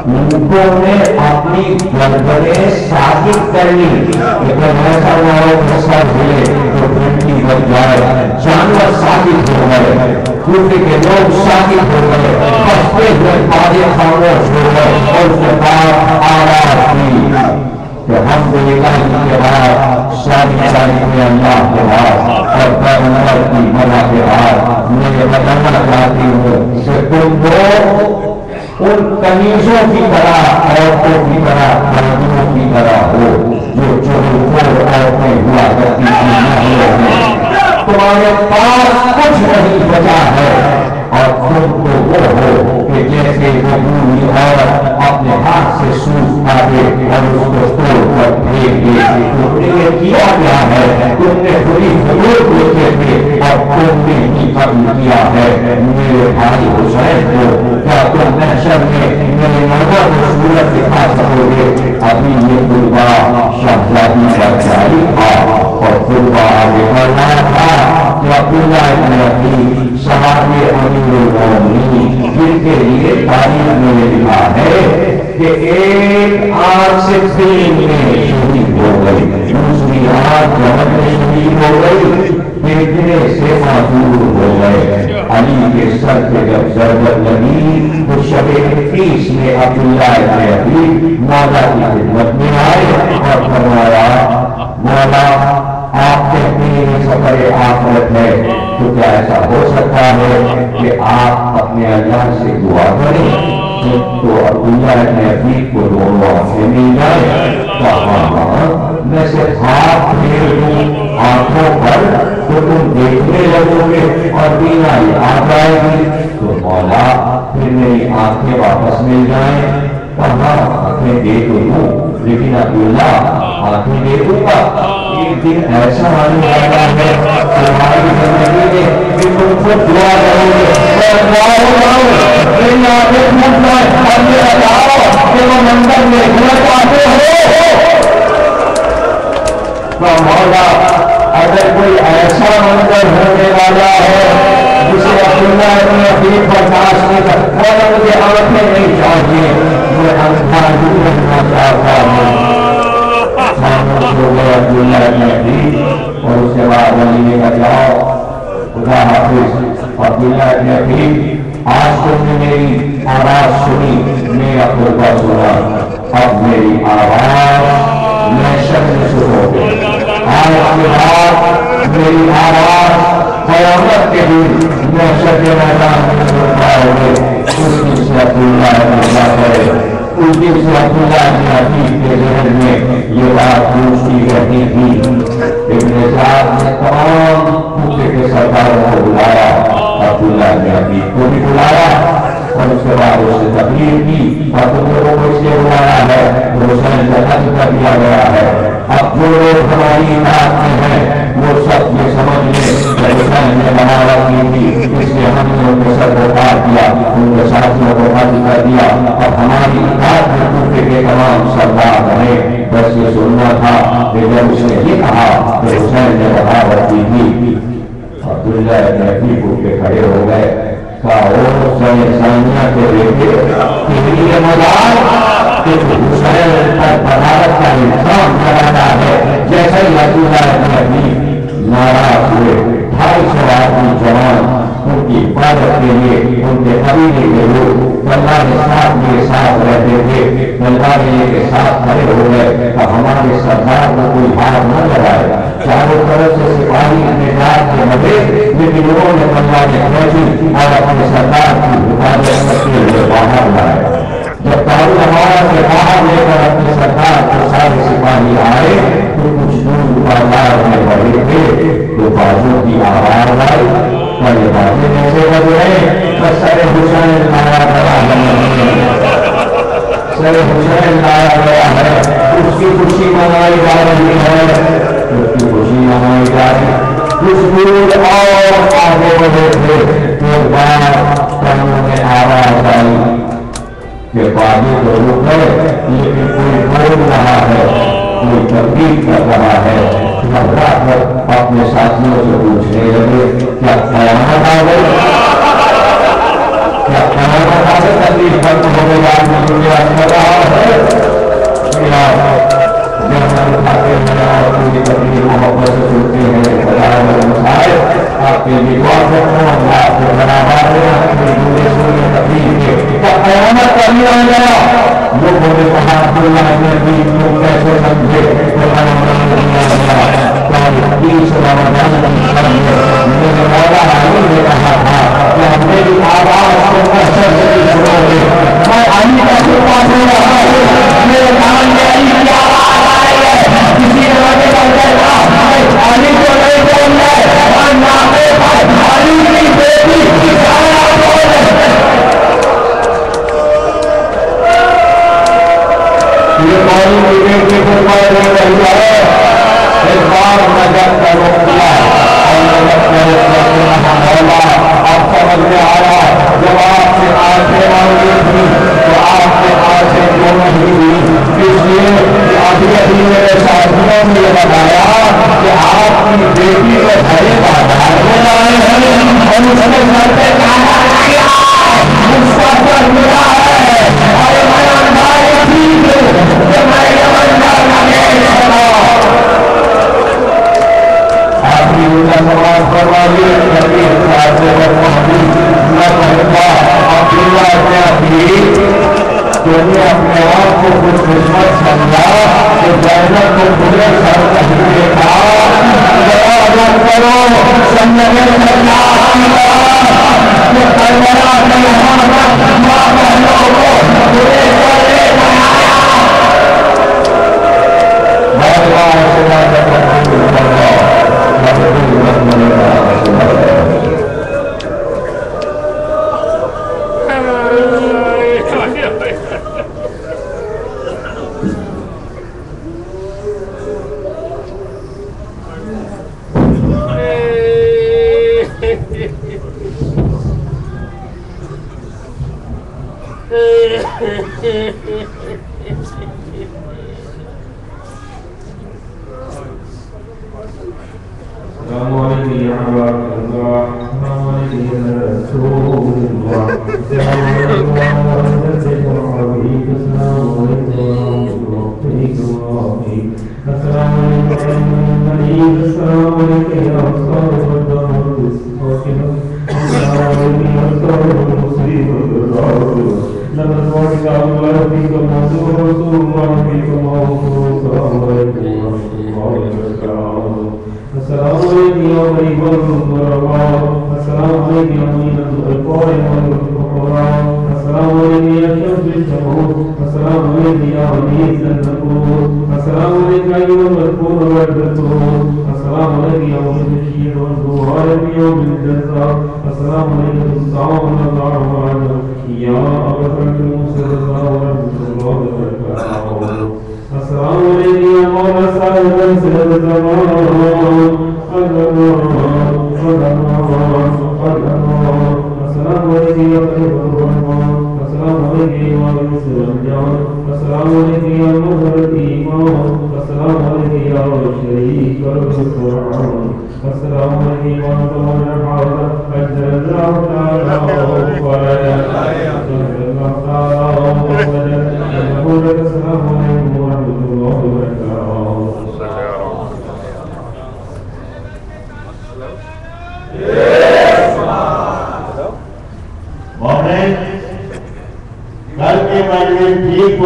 اونٹوں نے اپنی گردنیں ثابت کر لی لیکن ایسا نہ ہو کہ سر ہلے تو گھنٹی بج جائے. جانور ثابت ہو گئے, کوفے کے لوگ ثابت ہو گئے, ہنستے ہوئے باجے خاموش ہو گئے اور اس کے بعد آواز دی کہ الحمدللہ کے بعد ساری میں اللہ کے بعد اور پیغمبر کی بنا کے بعد میں بتانا چاہتی ہوں کہ تم کو ان کنیزوں کی طرح عورتوں کی طرح خاتونوں کی طرح ہو جو چور عورتیں ہوا کرتی تھیں. تمہارے پاس کچھ نہیں بچا ہے اور تم کو وہ ہو کہ جیسے وہ بوڑھی عورت اپنے ہاتھ سے سوز کھاتے اور اس کو توڑ کر پھینک دے. تم نے کیا کیا ہے؟ تم نے بری حضور دیکھے تھے اور تم نے ہی قبول کیا ہے. میرے بھائی حسین کو کیا تم محشر میں میرے مردوں کو صورت دکھا سکو گے؟ ابھی یہ قربا شہزادی کا جاری تھا اور قربا آگے بڑھ رہا تھا کہ عبداللہ ابن ربیع صحابی امیر المومنین جن کے لیے تاریخ میں لکھا ہے کہ ایک آنکھ سے 3 میں شہید ہو گئی, دوسری آنکھ جہنم میں شہید ہو گئی, دیکھنے سے معذور ہو گئے. علی کے سر پہ جب ضربت لگی تو شب 30 میں عبداللہ ابن ربیع مولا کی خدمت میں آئے اور فرمایا مولا آپ کہتے ہیں سفر آخرت ہے تو کیا ایسا ہو سکتا ہے کہ آپ اپنے اللہ سے دعا کریں تو عبداللہ ابن ربیع کو دونوں آنکھیں مل جائے؟ کہا میں صرف ہاتھ پھیر دوں آنکھوں پر تو تم دیکھنے لگو گے اور بینائی آ جائے گی. تو مولا پھر میری آنکھیں واپس مل جائیں. کہا آنکھیں دے تو دوں لیکن عبداللہ آنکھیں دے دوں گا, ایک دن ایسا آنے والا ہے تمہاری زندگی میں کہ تم خود دعا کرو گے اور دعا کرو میری آنکھیں ٹوٹ جائیں اور میرا دعا کہ وہ منظر میں گھر پاتے ہو. تو مولا اگر کوئی ایسا منظر ہونے والا ہے جسے عبداللہ ابن ربیع برداشت نہیں کر مولا مجھے آنکھیں نہیں چاہیے, میں اندھا ہی رہنا چاہتا ہوں. خاموش ہو گئے عبداللہ ابن ربیع اور اس کے بعد علی نے کہا جاؤ خدا حافظ. عبداللہ ابن ربیع آج تم نے میری آواز سنی, میرا قربہ سنا, اب میری آواز محشر میں سنو گے. آج کے بعد میری آواز قیامت کے دن محشر کے میدان میں پاؤ گے اس دن سے عبداللہ اللہ کرے اس دن سے عبداللہ بن عتیق کے ذہن میں یہ بات پوچھتی رہتی تھی ابن سعد نے تمام کوفے کے سرداروں کو بلایا عبداللہ بن عتیق کو بھی بلایا اور اس کے بعد اس سے تقریر کی اور تم لوگوں کو اس لیے بلایا ہے حسین کا قتل کر دیا گیا ہے اب جو لوگ ہماری اطاعت میں ہیں وہ سب یہ سمجھ لیں کہ حسین نے بغاوت کی تھی اس لیے ہم نے ان کے سر کو کاٹ دیا ان کے ساتھیوں کو قتل کر دیا اب ہماری اطاعت میں کوفے کے تمام سردار بنے بس یہ سننا تھا کہ جب اس نے یہ کہا کہ حسین نے بغاوت کی تھی عبداللہ بن عتیق اٹھ کے کھڑے ہو گئے کہا اور ثانیہ کے بیٹے تیری یہ مزاج کہ حسین پر بغاوت کا الزام لگاتا ہے جیسا ہی عبداللہ بن عتیق ناراض ہوئے 250 آدمی جوان ان کی حفاظت کے لیے ان کے قبیلے کے لوگ اللہ کے ساتھ میرے ساتھ رہتے تھے اللہ کے ساتھ کھڑے ہو گئے اب ہمارے سردار کو کوئی ہاتھ نہ لگائے چاروں طرف سے سپاہی نجات کے بغیر لیکن لوگوں نے اللہ کے پہنچی اور اپنے سردار کی حفاظت کرتے ہوئے باہر لائے جب دارو ہمارا سے باہر لے کر اپنے سردار کو سارے سپاہی آئے تو کچھ دور بازار میں بڑھے تھے تو بازو کی آواز آئی اور یہ بازے جیسے بج رہے بس سر حسین لایا گیا ہے سر حسین لایا گیا ہے اس کی خوشی منائی جا رہی ہے اس کی خوشی منائی جا رہی ہے کچھ دور اور آگے بڑھے تھے ایک بار کانوں میں آواز آئی کہ بازی تو رک گئے لیکن کوئی بول رہا ہے کوئی تبدیل کر رہا ہے گھبرا کر اپنے ساتھیوں سے پوچھنے لگے کیا قیامت آ گئی کیا قیامت آ گئی تکلیف ختم ہو گئی آپ نے دنیا کر رہا ہے جب ہم کھاتے ہیں اور پوری تکلیف محبت سے سنتے ہیں خدا مسائل آپ کے لیے دعا کرتا ہوں اللہ آپ کو برابر ہے اپنی دنیا سننے تکلیف کے کیا قیامت کبھی آ گیا لوگوں نے کہا عبداللہ بن عتیق تم کیسے سمجھے میرے مولا علی نے کہا تھا کہ میری آواز کو محشر سے سنو گے میں علی کا سنوا دوں رہا ہوں میرے کان میں علی کی آواز آئی ہے کسی نے مجھے کہا علی کو نہیں بولنا اور نہ علی کی بیٹی کی سایہ بولے یہ قومی میٹنگ کی فرمائی ہو رہی ہے ایک بار نجات کا وقت کیا اب سمجھ میں آیا جب آپ سے آنکھیں مانگی تھی تو آپ سے آنکھیں کیوں نہیں ہوئی اس لیے کہ ابھی میرے ساتھیوں نے یہ بتایا کہ آپ کی بیٹی کو بڑے بازار میں لائے ہیں اور اس کے سر پہ کانا لگا اس کا پر ملا ہے اور میں اندازے ٹھیک ہوں کہ میں یہ انداز لگے آخری روزہ سماج فرمائیے نبی صاحب سے فرمائیے نہ کہتا عبداللہ بن عتیق جو نے اپنے آپ کو خوش قسمت سمجھا کہ زینب کو بھولے سر نہیں دیکھا جواب کرو سننے سمجھا کہ کربلا میں محمد ماں بہنوں کو بھولے کر لے بنایا بہت بار سنا کرتا السلام علیکم عليك السلام عليك يا مؤمنة القائم والفقراء السلام عليك يا شمس الشهور السلام عليك يا وليد النبور السلام عليك أيها المذكور والذكور السلام عليك يا وليد الشهيد والدعاء في يوم الجزاء السلام عليك الصعب والأرواح يا أبا بكر المسر ورحمة الله وبركاته السلام عليك يا مولا سائر سيد الزمان السلام عليك يا طيب الرحمن السلام عليك يا يوسف الجان السلام عليك يا مظهر الإيمان السلام عليك يا شريك القرآن السلام عليك يا من الحوض أجل الله تعالى السلام عليكم ورحمة الله وبركاته کل کے مجلس ٹھیک